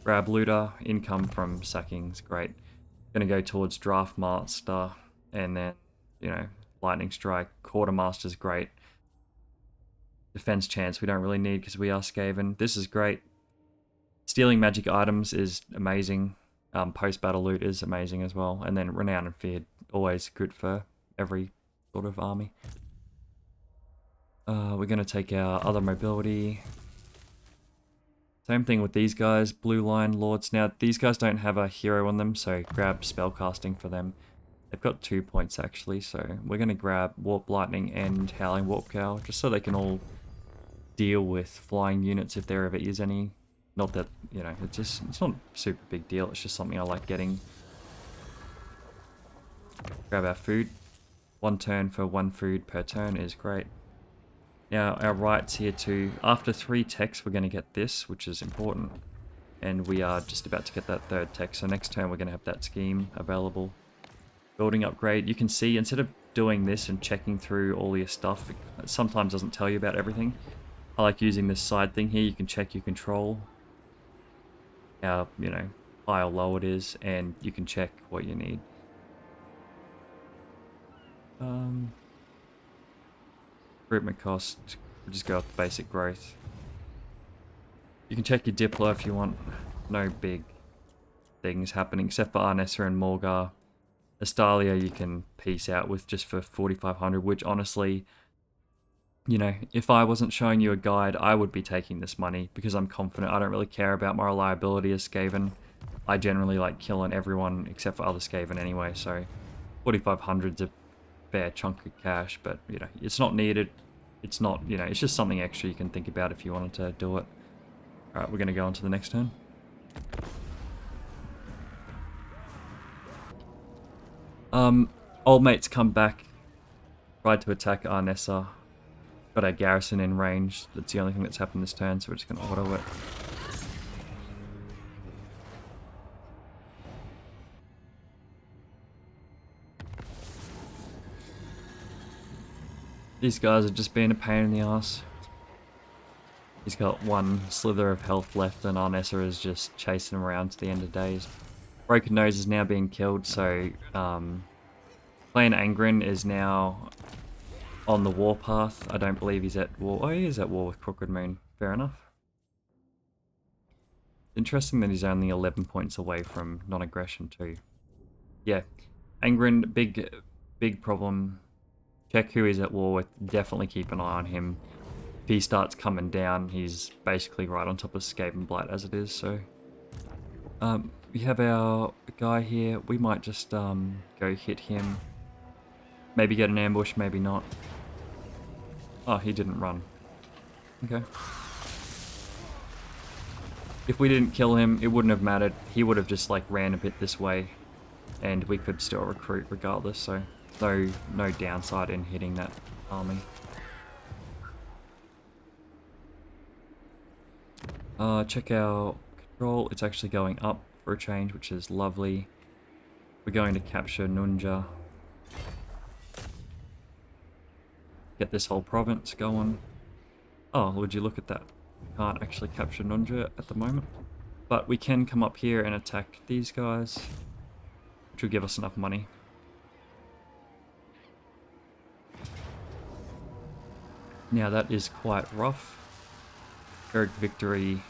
grab looter, income from sackings, great. Gonna go towards draft master, and then, you know, lightning strike, quartermaster's great. Defense chance we don't really need because we are Skaven. This is great. Stealing magic items is amazing. Post-battle loot is amazing as well. And then renown and feared, always good for every sort of army. We're going to take our other mobility. Same thing with these guys, blue line lords. Now, these guys don't have a hero on them, so grab spellcasting for them. They've got 2 points actually, so we're going to grab warp lightning and howling warp cow, just so they can all deal with flying units if there ever is any. Not that, you know, it's not a super big deal, it's just something I like getting. Grab our food. 1 turn for 1 food per turn is great. Now, our rights here too. After 3 techs, we're going to get this, which is important. And we are just about to get that 3rd tech, so next turn we're going to have that scheme available. Building upgrade. You can see, instead of doing this and checking through all your stuff, it sometimes doesn't tell you about everything. I like using this side thing here. You can check your control, how, you know, high or low it is, and you can check what you need. Recruitment cost, we'll just go with the basic growth. You can check your Diplo if you want. No big things happening, except for Arnessa and Morgar. Estalia you can peace out with just for 4,500, which honestly, you know, if I wasn't showing you a guide, I would be taking this money because I'm confident. I don't really care about my reliability as Skaven. I generally like killing everyone except for other Skaven anyway, so 4,500's a fair chunk of cash, but you know, it's not needed. It's not, you know, it's just something extra you can think about if you wanted to do it. Alright, we're going to go on to the next turn. Old mate's come back, tried to attack Arnessa, got our garrison in range. That's the only thing that's happened this turn, so we're just going to auto it. These guys are just being a pain in the ass. He's got one slither of health left and Arnessa is just chasing him around to the end of days. Broken Nose is now being killed, so Clan Angren is now on the warpath. I don't believe he's at war. Oh, he is at war with Crooked Moon. Fair enough. Interesting that he's only 11 points away from non-aggression too. Yeah, Angren, big problem. Check who he's at war with. Definitely keep an eye on him. If he starts coming down, he's basically right on top of Skaven Blight as it is, so... we have our guy here. We might just go hit him. Maybe get an ambush, maybe not. Oh, he didn't run. Okay. If we didn't kill him, it wouldn't have mattered. He would have just like ran a bit this way and we could still recruit regardless, so no downside in hitting that army. Check our control. It's actually going up for a change, which is lovely. We're going to capture Nunja. Get this whole province going. Oh, would you look at that? We can't actually capture Nunja at the moment. But we can come up here and attack these guys, which will give us enough money. Now that is quite rough. Pyrrhic victory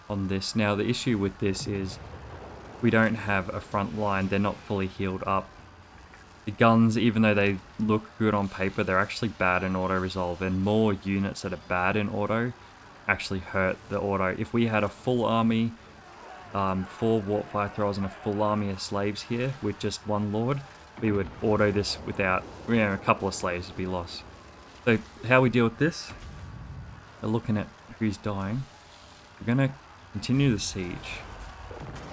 on this. Now the issue with this is we don't have a front line. They're not fully healed up. The guns, even though they look good on paper, they're actually bad in auto-resolve, and more units that are bad in auto actually hurt the auto. If we had a full army, 4 Warpfire Throwers and a full army of slaves here with just one lord, we would auto this without, you know, a couple of slaves would be lost. So how we deal with this, we're looking at who's dying. We're going to continue the siege.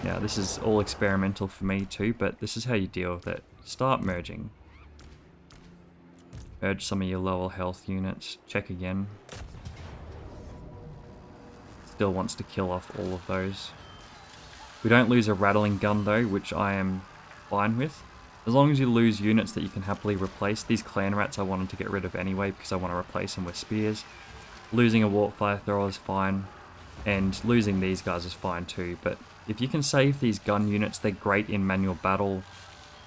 Now this is all experimental for me too, but this is how you deal with it. Start merging. Merge some of your lower health units. Check again. Still wants to kill off all of those. We don't lose a rattling gun though, which I am fine with. As long as you lose units that you can happily replace. These clan rats I wanted to get rid of anyway because I want to replace them with spears. Losing a Warpfire Thrower is fine. And losing these guys is fine too. But if you can save these gun units, they're great in manual battle.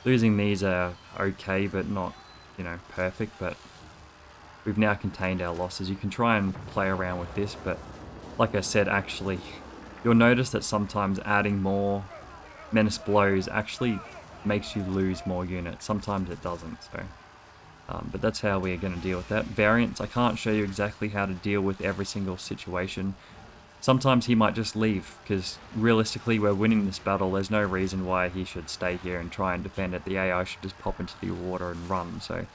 Losing these are okay, but not, you know, perfect. But we've now contained our losses. You can try and play around with this, but like I said, actually, you'll notice that sometimes adding more menace blows actually makes you lose more units. Sometimes it doesn't, so... but that's how we're going to deal with that. Variance, I can't show you exactly how to deal with every single situation. Sometimes he might just leave, because realistically we're winning this battle. There's no reason why he should stay here and try and defend it. The AI should just pop into the water and run, so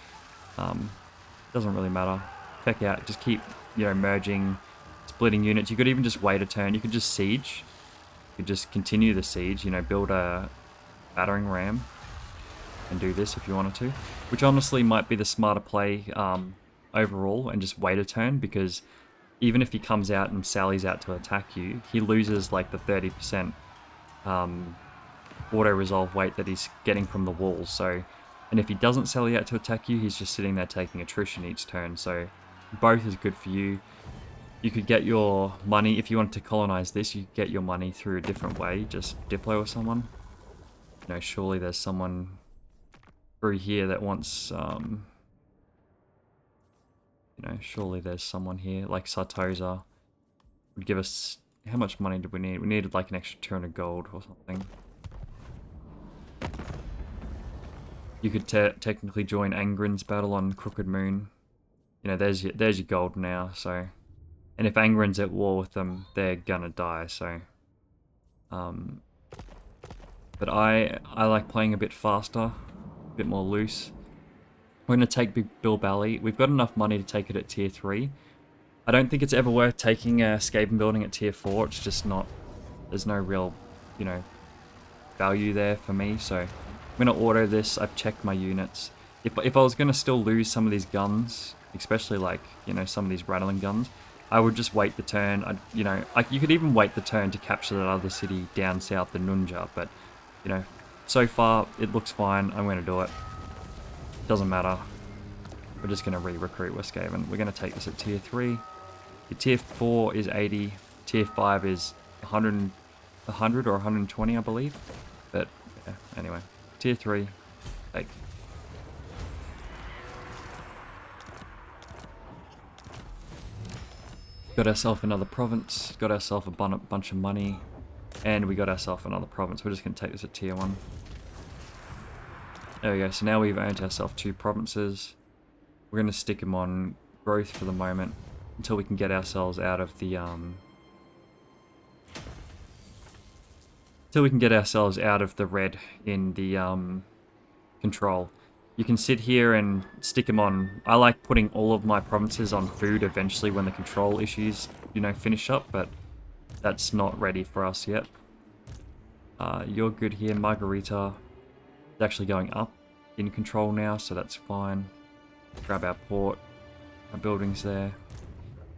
it doesn't really matter. Check out, just keep, you know, merging, splitting units. You could even just wait a turn. You could just siege. You could just continue the siege, you know, build a battering ram and do this if you wanted to, which honestly might be the smarter play overall, and just wait a turn, because even if he comes out and sallies out to attack you, he loses like the 30% auto-resolve weight that he's getting from the walls. So, and if he doesn't sally out to attack you, he's just sitting there taking attrition each turn. So both is good for you. You could get your money, if you wanted to colonize this, you could get your money through a different way. Just diplo with someone. You know, surely there's someone through here that wants... you know, surely there's someone here, like Sartosa, would give us... How much money did we need? We needed like an extra 200 gold or something. You could technically join Angren's battle on Crooked Moon. You know, there's your gold now, so... And if Angren's at war with them, they're gonna die, so... But I like playing a bit faster, a bit more loose. We're going to take Big Bill Valley. We've got enough money to take it at tier 3. I don't think it's ever worth taking a Skaven building at tier 4. It's just not... There's no real, you know, value there for me. So I'm going to auto this. I've checked my units. If I was going to still lose some of these guns, especially like, you know, some of these rattling guns, I would just wait the turn. You know, you could even wait the turn to capture that other city down south, the Nunja. But, you know, so far it looks fine. I'm going to do it. Doesn't matter. We're just going to re-recruit West Skaven. We're going to take this at tier 3. The tier 4 is 80. Tier 5 is 100 or 120, I believe. But, yeah, anyway. Tier 3, take. Got ourselves another province. Got ourselves a bunch of money. And we got ourselves another province. We're just going to take this at tier 1. There we go. So now we've earned ourselves 2 provinces. We're going to stick them on growth for the moment until we can get ourselves out of the red in the control. You can sit here and stick them on. I like putting all of my provinces on food eventually when the control issues, you know, finish up, but that's not ready for us yet. You're good here. Margarita is actually going up in control now, so that's fine. Grab our port, our buildings there,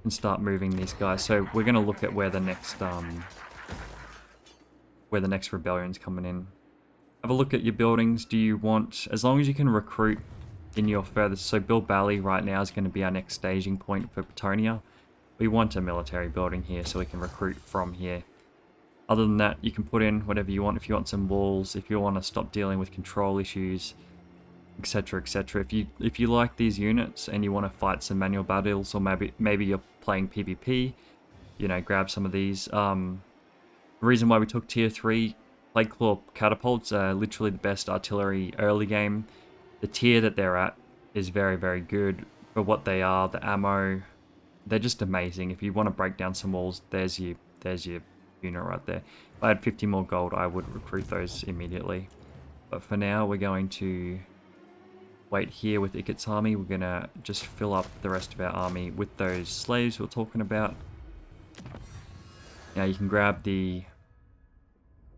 and start moving these guys. So we're going to look at where the next rebellion's coming in. Have a look at your buildings. Do you want, as long as you can recruit in your furthest, so Bill Valley right now is going to be our next staging point for Petonia. We want a military building here so we can recruit from here. Other than that, you can put in whatever you want. If you want some walls, if you want to stop dealing with control issues, etc, etc. If you like these units and you want to fight some manual battles, or maybe you're playing PvP, you know, grab some of these. The reason why we took tier 3 Ikit Claw catapults are literally the best artillery early game. The tier that they're at is very, very good for what they are. The ammo, they're just amazing. If you want to break down some walls, there's your unit right there. If I had 50 more gold, I would recruit those immediately. But for now, we're going to wait here with Ikit's army. We're going to just fill up the rest of our army with those slaves we're talking about. Now you can grab the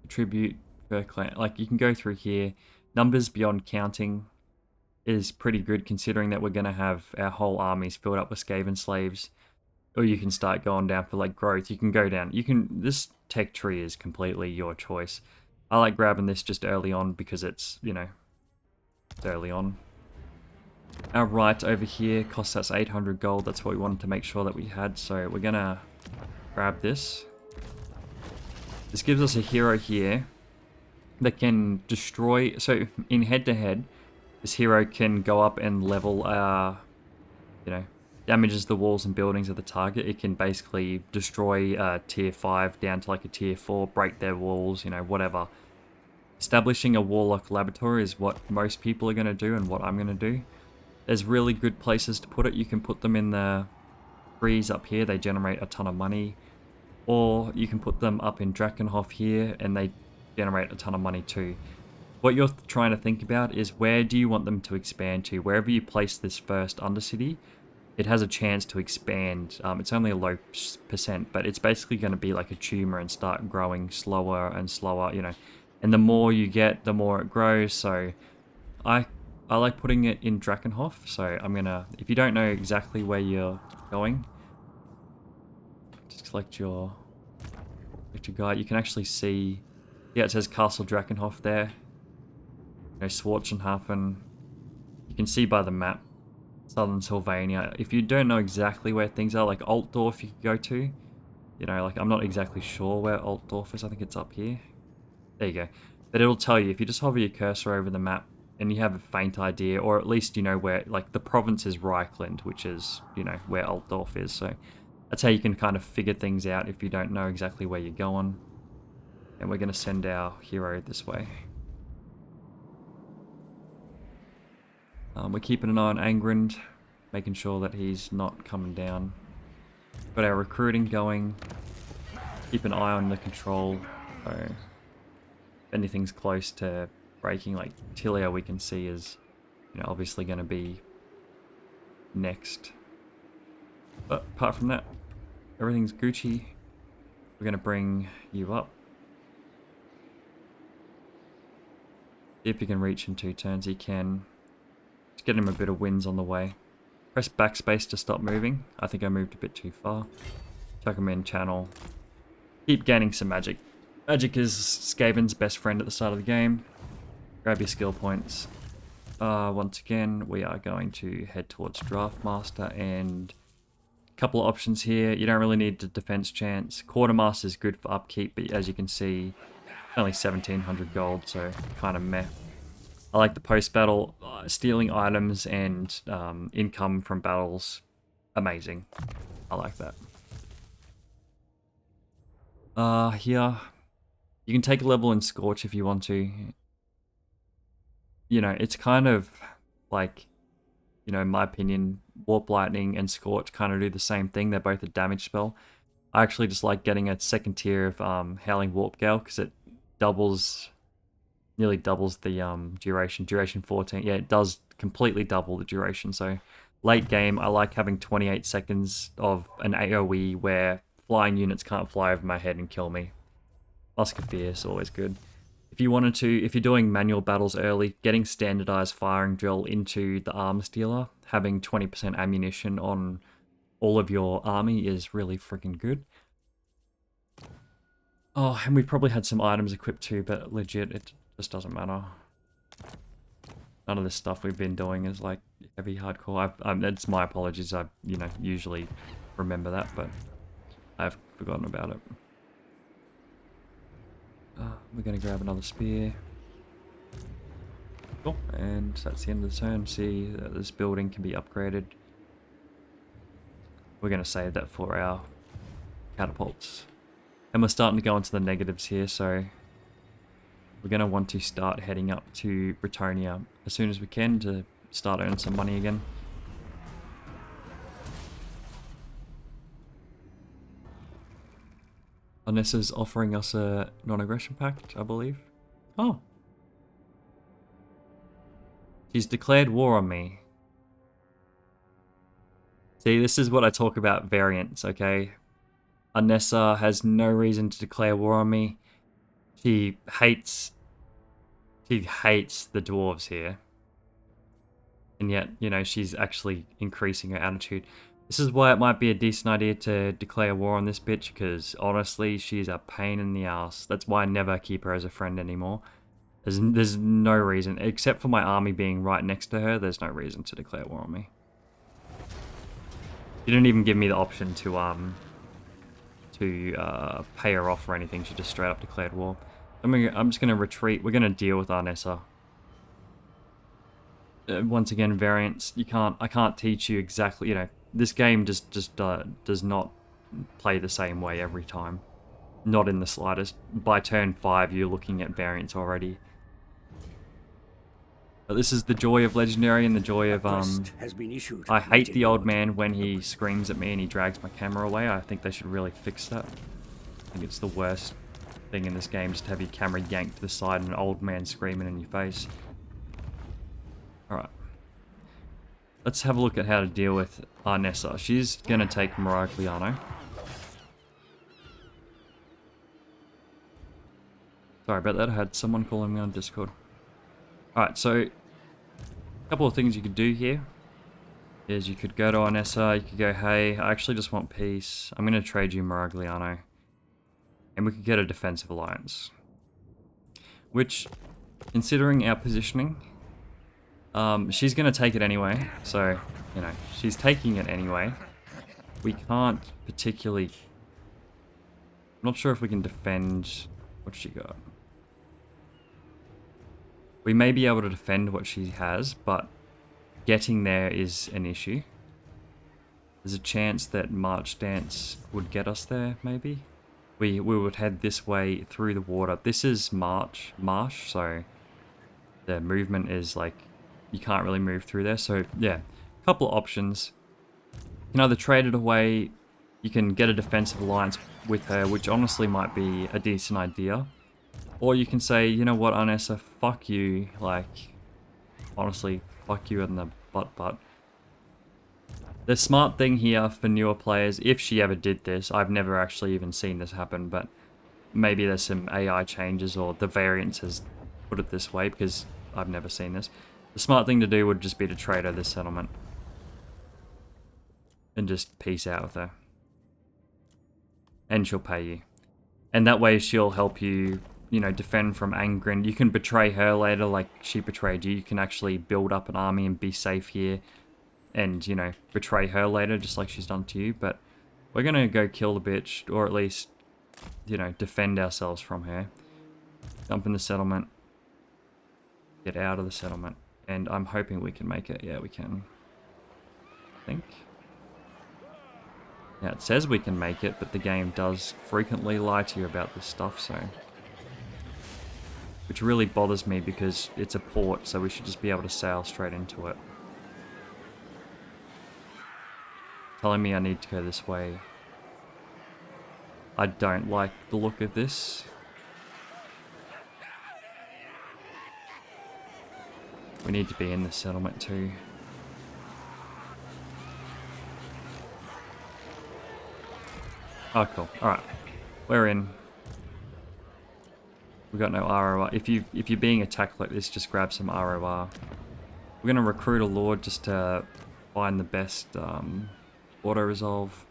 tribute per clan. Like, you can go through here. Numbers beyond counting is pretty good, considering that we're going to have our whole armies filled up with Skaven slaves. Or you can start going down for like growth. You can go down. This tech tree is completely your choice. I like grabbing this just early on because it's, you know, it's early on. Our right over here costs us 800 gold. That's what we wanted to make sure that we had. So we're going to grab this. This gives us a hero here that can destroy... So in head-to-head, this hero can go up and level, you know, damages the walls and buildings of the target. It can basically destroy tier 5 down to like a tier 4, break their walls, you know, whatever. Establishing a warlock laboratory is what most people are going to do and what I'm going to do. There's really good places to put it. You can put them in the trees up here. They generate a ton of money. Or you can put them up in Drakenhof here and they generate a ton of money too. What you're trying to think about is, where do you want them to expand to? Wherever you place this first Undercity, it has a chance to expand. It's only a low percent, but it's basically going to be like a tumor and start growing slower and slower, you know. And the more you get, the more it grows. So I like putting it in Drakenhof. So I'm going to, if you don't know exactly where you're going, just select your guide. You can actually see, yeah, it says Castle Drakenhof there. You know, Schwarzenhafen. You can see by the map, Southern Sylvania. If you don't know exactly where things are, like Altdorf you could go to. You know, like, I'm not exactly sure where Altdorf is. I think it's up here. There you go. But it'll tell you, if you just hover your cursor over the map and you have a faint idea, or at least you know where, like, the province is Reichland, which is, you know, where Altdorf is. So that's how you can kind of figure things out if you don't know exactly where you're going. And we're going to send our hero this way. We're keeping an eye on Angrind, making sure that he's not coming down. Got our recruiting going. Keep an eye on the control. So if anything's close to breaking, like Tilia we can see is, you know, obviously going to be next. But apart from that, everything's Gucci. We're going to bring you up. See if you can reach in 2 turns. He can. Just get him a bit of wins on the way. Press backspace to stop moving. I think I moved a bit too far. Chuck him in channel. Keep gaining some magic. Magic is Skaven's best friend at the start of the game. Grab your skill points. Once again, we are going to head towards Draft Master, and a couple of options here. You don't really need the defense chance. Quartermaster is good for upkeep, but as you can see, only 1700 gold, so kind of meh. I like the post-battle stealing items and income from battles. Amazing. I like that. Here, you can take a level in Scorch if you want to. You know, it's kind of like, you know, in my opinion, Warp Lightning and Scorch kind of do the same thing. They're both a damage spell. I actually just like getting a second tier of Howling Warp Gale because it nearly doubles the duration. Duration 14. Yeah, it does completely double the duration. So late game, I like having 28 seconds of an AoE where flying units can't fly over my head and kill me. Musketeer is always good. If you wanted to, if you're doing manual battles early, getting standardized firing drill into the arms dealer, having 20% ammunition on all of your army is really freaking good. Oh, and we probably had some items equipped too, but legit, it just doesn't matter. None of this stuff we've been doing is like heavy hardcore. It's my apologies. I, you know, usually remember that, but I've forgotten about it. We're going to grab another spear. Cool. And that's the end of the turn. See that this building can be upgraded. We're going to save that for our catapults. And we're starting to go into the negatives here, so we're going to want to start heading up to Britonia as soon as we can to start earning some money again. Anessa's offering us a non-aggression pact, I believe. Oh. She's declared war on me. See, this is what I talk about variance, okay? Anessa has no reason to declare war on me. She hates the dwarves here. And yet, you know, she's actually increasing her attitude. This is why it might be a decent idea to declare war on this bitch, because honestly, she's a pain in the ass. That's why I never keep her as a friend anymore. There's no reason, except for my army being right next to her, there's no reason to declare war on me. She didn't even give me the option to pay her off or anything. She just straight up declared war. I'm just going to retreat. We're going to deal with Arnessa. Once again, variance. I can't teach you exactly, you know, this game just does not play the same way every time. Not in the slightest. By turn 5, you're looking at variance already. But this is the joy of Legendary and the joy of, I hate the old man when he screams at me and he drags my camera away. I think they should really fix that. I think it's the worst thing in this game, just to have your camera yanked to the side and an old man screaming in your face. Alright. Let's have a look at how to deal with Arnessa. She's gonna take Miragliano. Sorry about that, I had someone calling me on Discord. Alright, so a couple of things you could do here is you could go to Arnessa, you could go, hey, I actually just want peace. I'm gonna trade you Miragliano. And we could get a defensive alliance. Which, considering our positioning, she's going to take it anyway, so, you know, she's taking it anyway. We can't particularly... I'm not sure if we can defend... What's she got? We may be able to defend what she has, but getting there is an issue. There's a chance that March Dance would get us there, maybe? We would head this way through the water. This is marsh, so the movement is like, you can't really move through there. So yeah, a couple of options. You can either trade it away you can get a defensive alliance with her, which honestly might be a decent idea. Or you can say, you know what, Anessa, fuck you. Like, honestly, fuck you in the butt. The smart thing here for newer players, if she ever did this, I've never actually even seen this happen, but maybe there's some AI changes or the variance has put it this way because I've never seen this. The smart thing to do would just be to trade her this settlement. And just peace out with her. And she'll pay you. And that way she'll help you, you know, defend from Angrin. You can betray her later like she betrayed you. You can actually build up an army and be safe here. And, you know, betray her later just like she's done to you. But we're going to go kill the bitch. Or at least, you know, defend ourselves from her. Dump in the settlement. Get out of the settlement. And I'm hoping we can make it. Yeah, we can. I think. Yeah, it says we can make it, but the game does frequently lie to you about this stuff, so... Which really bothers me because it's a port, so we should just be able to sail straight into it. Telling me I need to go this way. I don't like the look of this. We need to be in the settlement too. Oh, cool. Alright. We're in. We've got no ROR. If you're being attacked like this, just grab some ROR. We're going to recruit a lord just to find the best auto-resolve.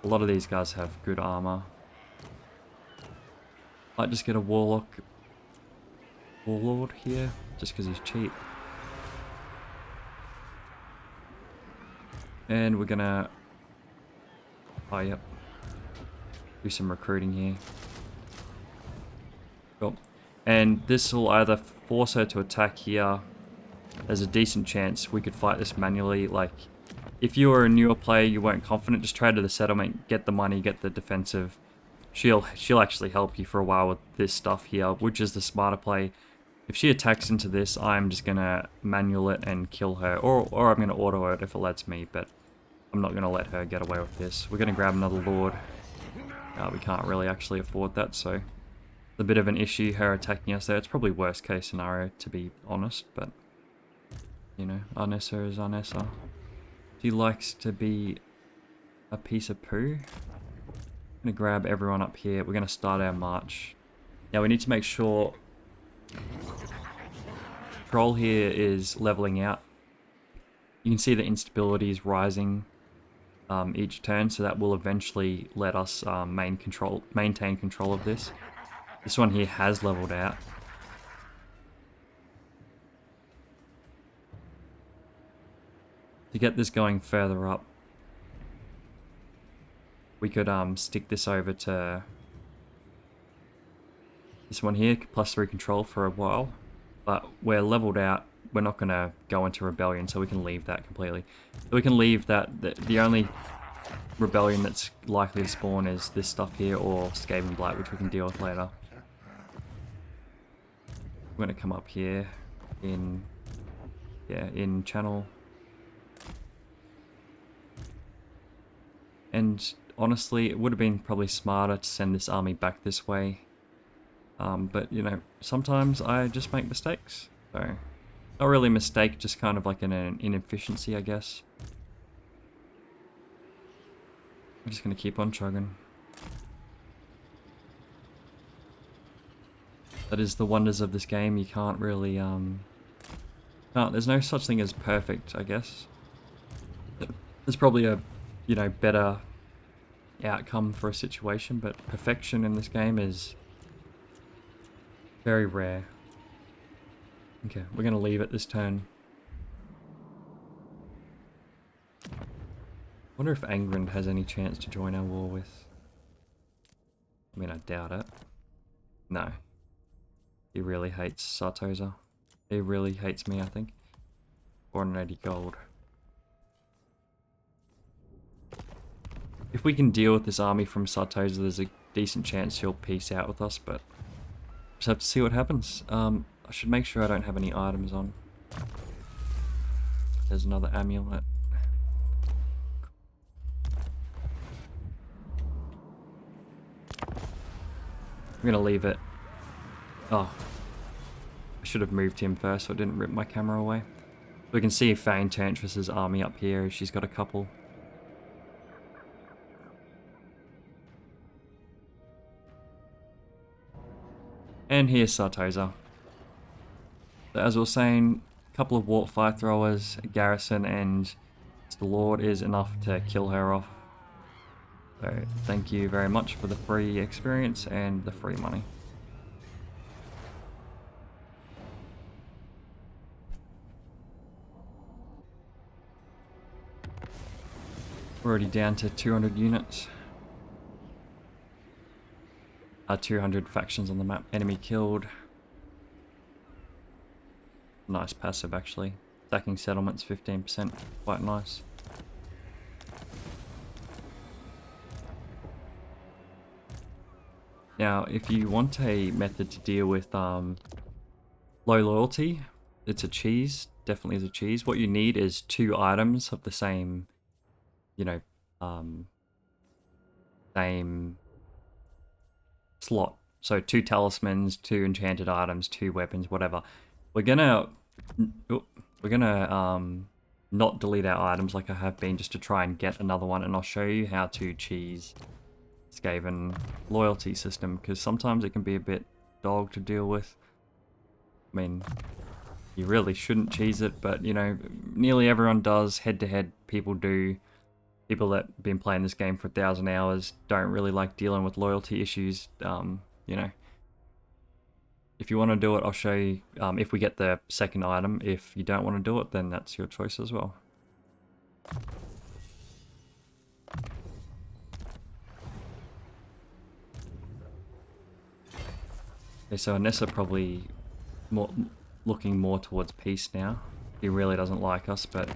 A lot of these guys have good armor. Might just get a warlord here, just because he's cheap. And we're going to... Oh, yep. Do some recruiting here. Cool. And this will either force her to attack here. There's a decent chance we could fight this manually. Like, if you were a newer player, you weren't confident, just trade to the settlement, get the money, get the defensive. She'll actually help you for a while with this stuff here, which is the smarter play. If she attacks into this, I'm just going to manual it and kill her. Or I'm going to auto it if it lets me, but... I'm not going to let her get away with this. We're going to grab another lord. We can't really actually afford that, so... It's a bit of an issue, her attacking us there. It's probably worst case scenario, to be honest, but... You know, Anessa is Anessa. She likes to be a piece of poo. I'm going to grab everyone up here. We're going to start our march. Now, we need to make sure... Troll here is leveling out. You can see the instability is rising each turn, so that will eventually let us maintain control of this. This one here has leveled out. To get this going further up, we could stick this over to this one here, +3 control for a while, but we're leveled out. We're not going to go into rebellion, so we can leave that completely. So we can leave that. The only rebellion that's likely to spawn is this stuff here, or Skaven Blight, which we can deal with later. We're going to come up here in channel. And honestly, it would have been probably smarter to send this army back this way. But, you know, sometimes I just make mistakes, so... Not really a mistake, just kind of like an inefficiency, I guess. I'm just going to keep on chugging. That is the wonders of this game. You can't really, there's no such thing as perfect, I guess. There's probably a, you know, better outcome for a situation, but perfection in this game is very rare. Okay, we're going to leave it this turn. Wonder if Angrin has any chance to join our war with... I mean, I doubt it. No. He really hates Sartosa. He really hates me, I think. 480 gold. If we can deal with this army from Sartosa, there's a decent chance he'll peace out with us, but... Just have to see what happens. I should make sure I don't have any items on. There's another amulet. I'm gonna leave it. Oh, I should have moved him first so it didn't rip my camera away. We can see Fane Tantress's army up here. She's got a couple. And here's Sartosa. So as we were saying, a couple of Warp Fire Throwers, a Garrison, and the Lord is enough to kill her off. So thank you very much for the free experience and the free money. We're already down to 200 units. 200 factions on the map. Enemy killed. Nice passive actually. Stacking settlements 15%. Quite nice. Now, if you want a method to deal with low loyalty, it's a cheese. Definitely is a cheese. What you need is 2 items of the same, you know, same slot. So 2 talismans, 2 enchanted items, 2 weapons, whatever. We're gonna not delete our items like I have been, just to try and get another one, and I'll show you how to cheese Skaven loyalty system, because sometimes it can be a bit dog to deal with. I mean, you really shouldn't cheese it, but you know, nearly everyone does. Head to head, people do. People that have been playing this game for 1,000 hours don't really like dealing with loyalty issues. You know, if you want to do it, I'll show you if we get the second item. If you don't want to do it, then that's your choice as well. Okay, so Anessa probably looking more towards peace now. He really doesn't like us, but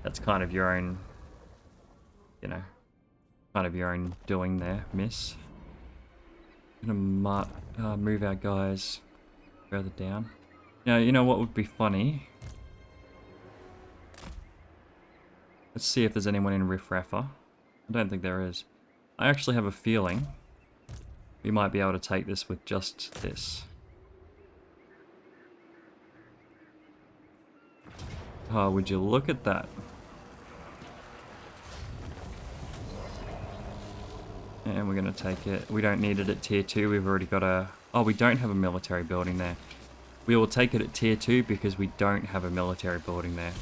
that's kind of your own, you know, kind of your own doing there, miss. I'm gonna move our guys further down. Now, you know what would be funny? Let's see if there's anyone in Riff Raffer. I don't think there is. I actually have a feeling we might be able to take this with just this. Oh, would you look at that? And we're going to take it. We don't need it at tier 2. We've already got a... Oh, we don't have a military building there. We will take it at tier 2 because we don't have a military building there.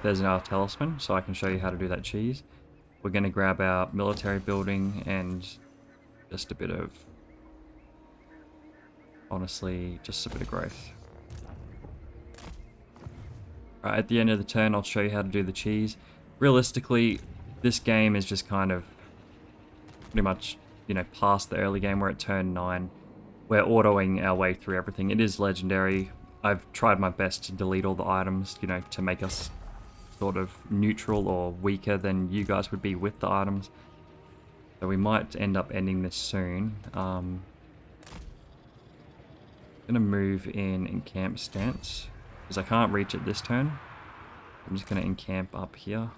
There's our talisman, so I can show you how to do that cheese. We're going to grab our military building and just a bit of... Honestly, just a bit of growth. Right, at the end of the turn, I'll show you how to do the cheese. Realistically, this game is just kind of pretty much, you know, past the early game. We're at turn 9. We're autoing our way through everything. It is legendary. I've tried my best to delete all the items, you know, to make us sort of neutral or weaker than you guys would be with the items. So we might end up ending this soon. I'm gonna move in encamp stance because I can't reach it this turn. I'm just gonna encamp up here. I'm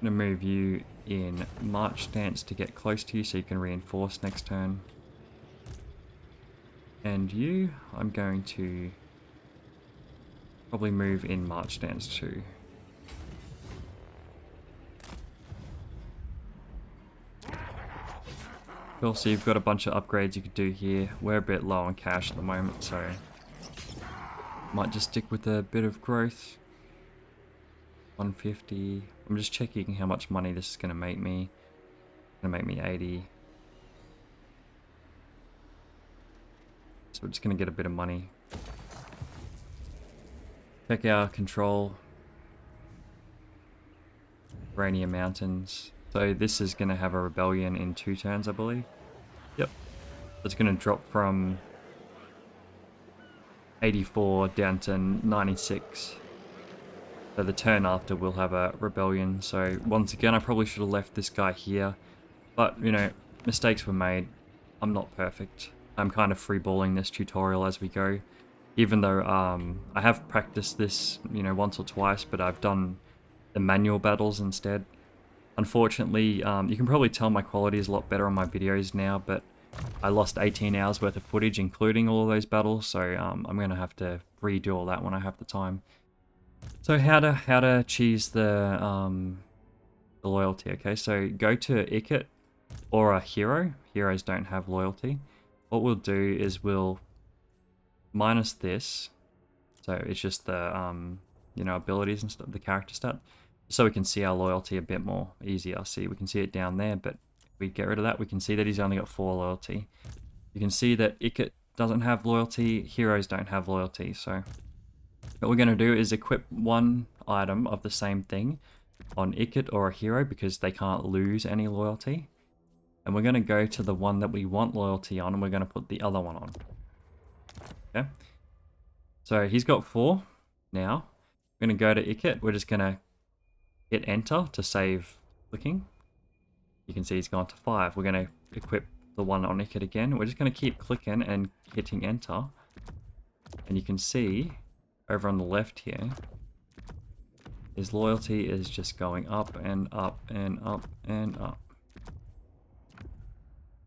gonna move you in march stance to get close to you so you can reinforce next turn. And you, I'm going to probably move in march stance too. Cool, so you've got a bunch of upgrades you could do here. We're a bit low on cash at the moment, so might just stick with a bit of growth. 150. I'm just checking how much money this is going to make me. It's going to make me 80. So we're just going to get a bit of money. Check our control. Rainier Mountains. So this is going to have a rebellion in 2 turns, I believe. Yep. It's going to drop from 84 down to 96. So the turn after we'll have a rebellion. So once again, I probably should have left this guy here. But, you know, mistakes were made. I'm not perfect. I'm kind of freeballing this tutorial as we go. Even though I have practiced this, you know, once or twice, but I've done the manual battles instead. Unfortunately, you can probably tell my quality is a lot better on my videos now, but I lost 18 hours worth of footage, including all of those battles, so I'm going to have to redo all that when I have the time. So how to choose the loyalty, okay? So go to Ikit or a hero. Heroes don't have loyalty. What we'll do is we'll minus this, so it's just the you know, abilities and stuff, the character stat, so we can see our loyalty a bit more easier. See, we can see it down there, but if we get rid of that, we can see that he's only got 4 loyalty. You can see that Ikit doesn't have loyalty, heroes don't have loyalty. So what we're going to do is equip one item of the same thing on Ikit or a hero because they can't lose any loyalty. And we're going to go to the one that we want loyalty on, and we're going to put the other one on. Okay. So he's got 4 now. We're going to go to Ikit. We're just going to hit enter to save clicking. You can see he's gone to 5. We're going to equip the one on Ikit again. We're just going to keep clicking and hitting enter. And you can see over on the left here, his loyalty is just going up and up and up and up.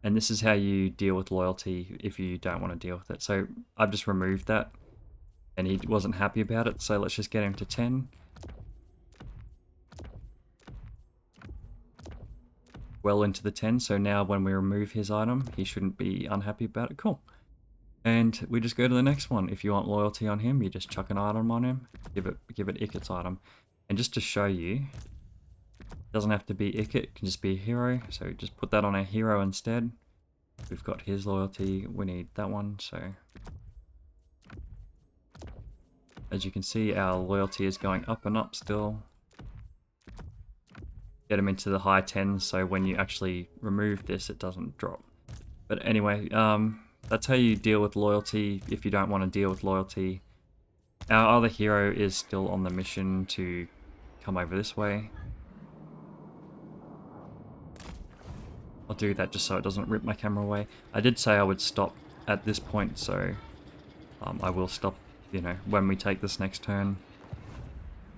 And this is how you deal with loyalty if you don't want to deal with it. So I've just removed that and he wasn't happy about it. So let's just get him to 10. Well into the 10. So now when we remove his item, he shouldn't be unhappy about it. Cool. And we just go to the next one. If you want loyalty on him, you just chuck an item on him, give it Ikit's item. And just to show you, it doesn't have to be Ikit, it can just be a hero. So just put that on a hero instead. We've got his loyalty, we need that one. So as you can see, our loyalty is going up and up still. Get him into the high 10s, so when you actually remove this, it doesn't drop. But anyway, that's how you deal with loyalty if you don't want to deal with loyalty. Our other hero is still on the mission to come over this way. I'll do that just so it doesn't rip my camera away. I did say I would stop at this point, so I will stop, you know, when we take this next turn.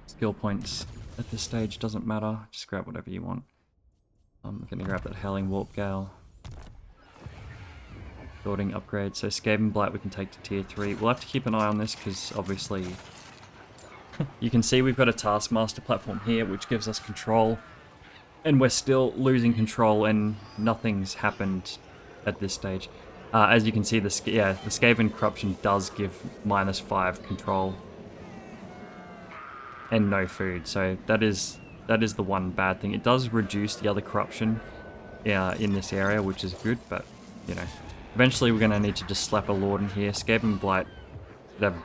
Skill points at this stage doesn't matter, just grab whatever you want. I'm going to grab that Howling Warp Gale. Building upgrade, so Skaven Blight we can take to tier 3. We'll have to keep an eye on this because obviously you can see we've got a Taskmaster platform here which gives us control, and we're still losing control and nothing's happened at this stage. As you can see, the Skaven Corruption does give -5 control and no food, so that is the one bad thing. It does reduce the other corruption in this area, which is good, but you know, eventually we're going to need to just slap a lord in here. Skaven Blight should have a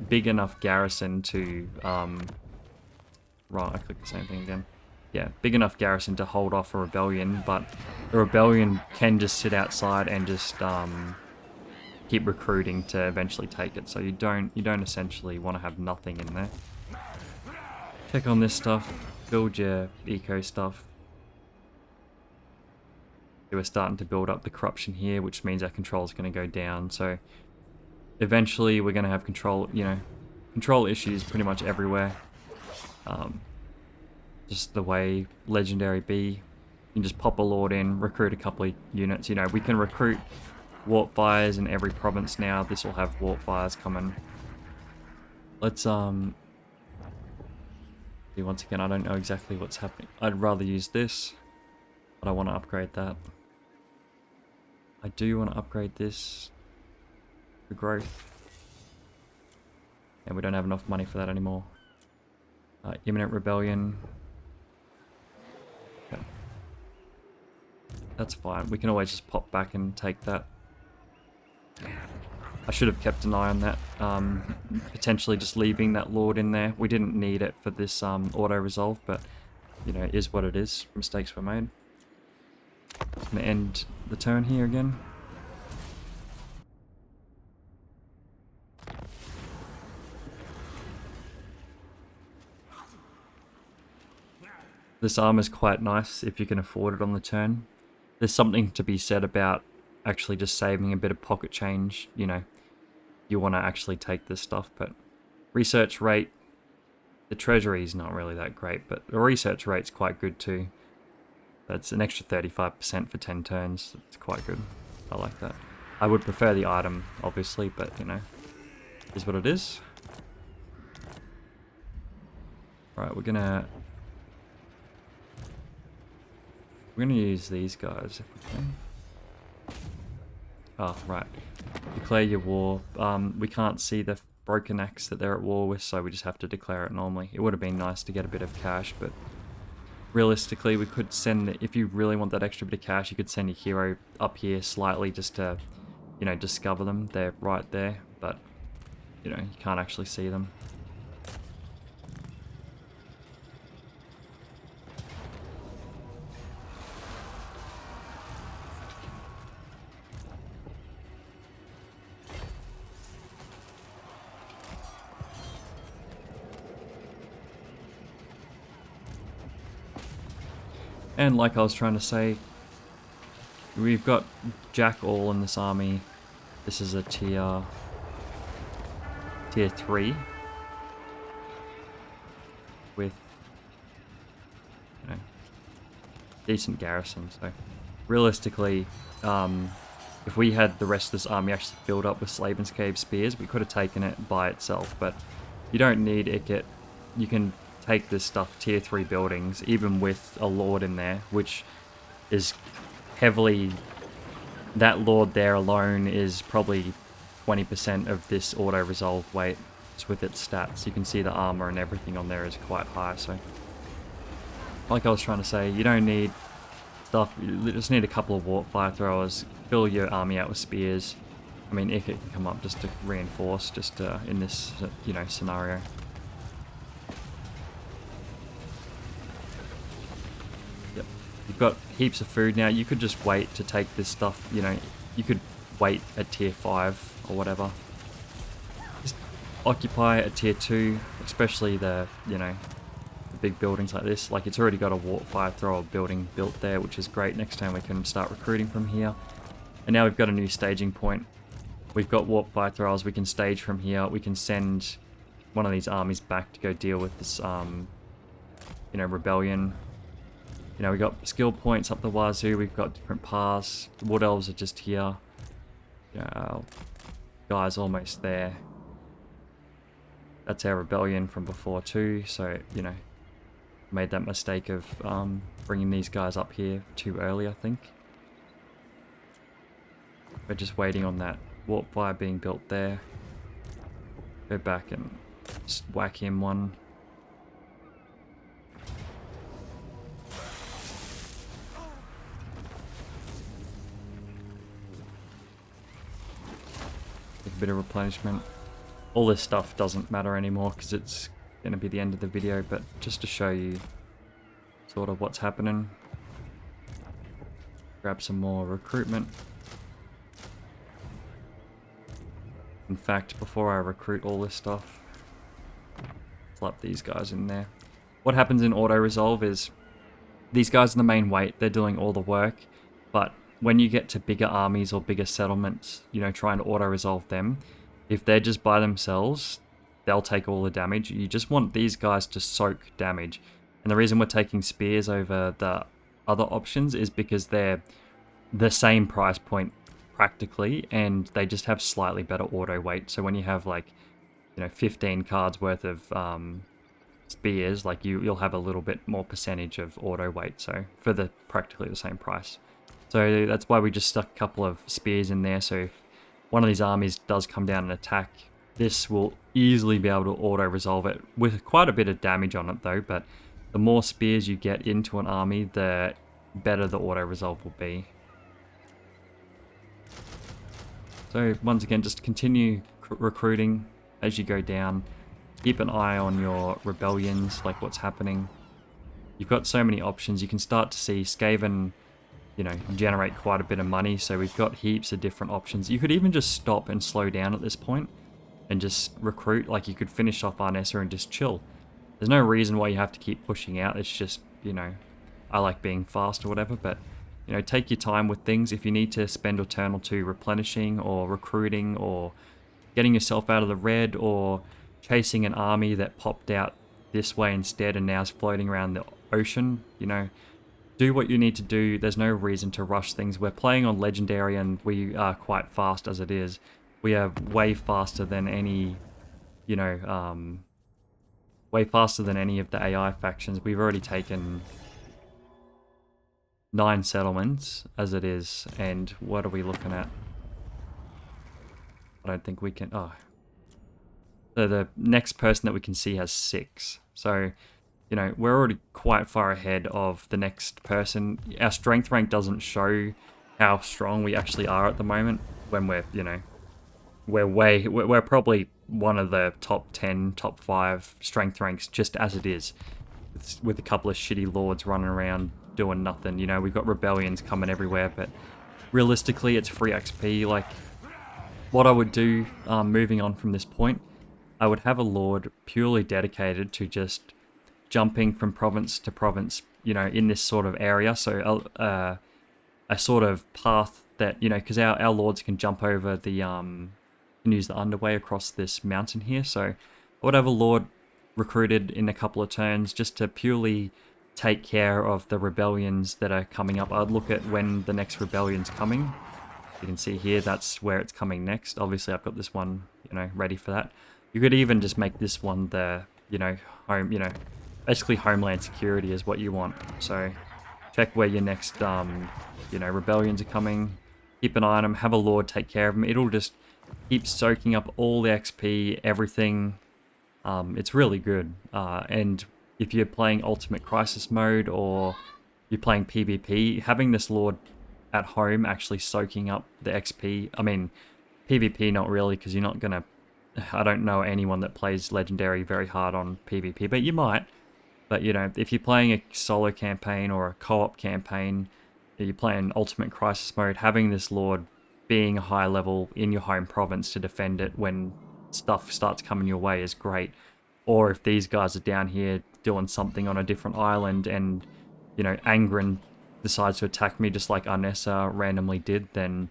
big enough garrison to right, I clicked the same thing again. Yeah, big enough garrison to hold off a rebellion, but the rebellion can just sit outside and just keep recruiting to eventually take it. So you don't essentially want to have nothing in there. Check on this stuff, build your eco stuff. We're starting to build up the corruption here, which means our control is going to go down. So eventually we're going to have control, you know, control issues pretty much everywhere. Just the way Legendary be. You can just pop a lord in, recruit a couple of units. You know, we can recruit warp fires in every province now. This will have warp fires coming. Let's once again, I don't know exactly what's happening. I'd rather use this, but I want to upgrade that. I do want to upgrade this for growth. And we don't have enough money for that anymore. Imminent Rebellion. Okay. That's fine. We can always just pop back and take that. I should have kept an eye on that. Potentially just leaving that lord in there. We didn't need it for this auto-resolve, but you know, it is what it is. Mistakes were made. I'm going to end the turn here again. This armor is quite nice if you can afford it on the turn. There's something to be said about actually just saving a bit of pocket change. You know, you want to actually take this stuff, but research rate, the treasury is not really that great, but the research rate's quite good too. That's an extra 35% for 10 turns. It's quite good. I like that. I would prefer the item, obviously, but, you know, is what it is. Right, we're gonna use these guys if we can. Oh, right. Declare your war. We can't see the broken axe that they're at war with, so we just have to declare it normally. It would have been nice to get a bit of cash, but realistically, we could send, if you really want that extra bit of cash, you could send your hero up here slightly just to, you know, discover them. They're right there, but, you know, you can't actually see them. And like I was trying to say, we've got Jack all in this army. This is a tier 3 with, you know, decent garrison. So realistically, if we had the rest of this army actually filled up with Slaven's Cave spears, we could have taken it by itself. But you don't need Ikit. You can take this stuff, tier 3 buildings, even with a lord in there, which is heavily, that lord there alone is probably 20% of this auto resolve weight, just with its stats. You can see the armor and everything on there is quite high. So like I was trying to say, you don't need stuff, you just need a couple of warp fire throwers, fill your army out with spears. I mean, Ikit can come up just to reinforce, just in this, you know, scenario. You've got heaps of food now. You could just wait to take this stuff, you know, you could wait at tier 5 or whatever. Just occupy at tier 2, especially the, you know, the big buildings like this. Like, it's already got a warp fire thrower building built there, which is great. Next time we can start recruiting from here. And now we've got a new staging point. We've got warp fire throwers. We can stage from here. We can send one of these armies back to go deal with this, you know, rebellion. You know, we got skill points up the wazoo, we've got different paths. The Wood Elves are just here. Yeah, guys almost there. That's our rebellion from before too, so, you know, made that mistake of bringing these guys up here too early, I think. We're just waiting on that warp fire being built there. Go back and just whack him one. A bit of replenishment. All this stuff doesn't matter anymore because it's going to be the end of the video, but just to show you sort of what's happening. Grab some more recruitment. In fact, before I recruit all this stuff, slap these guys in there. What happens in auto resolve is these guys are the main weight, they're doing all the work, but when you get to bigger armies or bigger settlements, you know, trying to auto-resolve them, if they're just by themselves, they'll take all the damage. You just want these guys to soak damage. And the reason we're taking spears over the other options is because they're the same price point practically, and they just have slightly better auto weight. So when you have, like, you know, 15 cards worth of spears, like, you'll have a little bit more percentage of auto weight, so for the practically the same price. So that's why we just stuck a couple of spears in there, so if one of these armies does come down and attack, this will easily be able to auto-resolve it, with quite a bit of damage on it though, but the more spears you get into an army, the better the auto-resolve will be. So once again, just continue recruiting as you go down. Keep an eye on your rebellions, like what's happening. You've got so many options. You can start to see Skaven, you know, generate quite a bit of money, so we've got heaps of different options. You could even just stop and slow down at this point and just recruit. Like, you could finish off Arnessa and just chill. There's no reason why you have to keep pushing out. It's just, you know, I like being fast or whatever, but, you know, take your time with things. If you need to spend a turn or two replenishing or recruiting or getting yourself out of the red or chasing an army that popped out this way instead and now is floating around the ocean, you know, do what you need to do. There's no reason to rush things. We're playing on Legendary and we are quite fast as it is. We are way faster than any, you know, way faster than any of the AI factions. We've already taken 9 settlements as it is, and what are we looking at? I don't think we can... Oh. So the next person that we can see has 6. So, you know, we're already quite far ahead of the next person. Our strength rank doesn't show how strong we actually are at the moment when we're, you know, we're probably one of the top 10, top 5 strength ranks just as it is. With a couple of shitty lords running around doing nothing. You know, we've got rebellions coming everywhere, but realistically it's free XP. Like, what I would do moving on from this point, I would have a lord purely dedicated to just jumping from province to province, you know, in this sort of area. So a sort of path that, you know, because our lords can jump over the, can use the underway across this mountain here. So I would have a lord recruited in a couple of turns just to purely take care of the rebellions that are coming up. I'd look at when the next rebellion's coming. You can see here, that's where it's coming next. Obviously, I've got this one, you know, ready for that. You could even just make this one the, you know, home, you know, basically homeland security is what you want. So check where your next, you know, rebellions are coming. Keep an eye on them. Have a lord take care of them. It'll just keep soaking up all the XP, everything. It's really good. And if you're playing Ultimate Crisis mode or you're playing PvP, having this lord at home actually soaking up the XP. I mean, PvP not really, because you're not going to... I don't know anyone that plays Legendary very hard on PvP, but you might. But, you know, if you're playing a solo campaign or a co-op campaign, you're playing Ultimate Crisis mode, having this lord being a high level in your home province to defend it when stuff starts coming your way is great. Or if these guys are down here doing something on a different island and, you know, Angren decides to attack me just like Arnessa randomly did, then,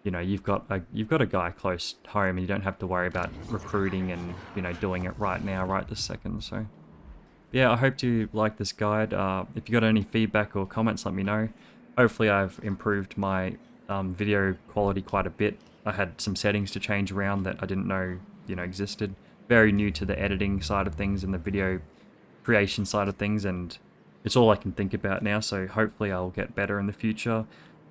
you know, you've got a guy close home and you don't have to worry about recruiting and, you know, doing it right now, right this second. So yeah, I hope you like this guide. If you got any feedback or comments, let me know. Hopefully I've improved my video quality quite a bit. I had some settings to change around that I didn't know, you know, existed. Very new to the editing side of things and the video creation side of things, and it's all I can think about now, so hopefully I'll get better in the future.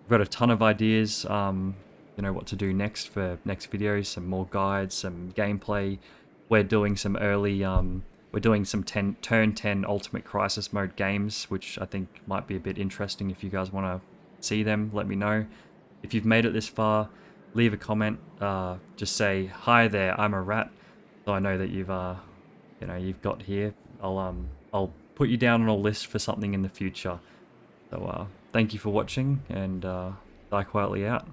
I've got a ton of ideas, you know, what to do next for next videos, some more guides, some gameplay. We're doing some early, we're doing some turn 10 Ultimate Crisis mode games, which I think might be a bit interesting. If you guys want to see them, let me know. If you've made it this far, leave a comment, just say, "Hi there, I'm a rat," so I know that you've, you know, you've got here. I'll put you down on a list for something in the future. So thank you for watching, and die quietly out.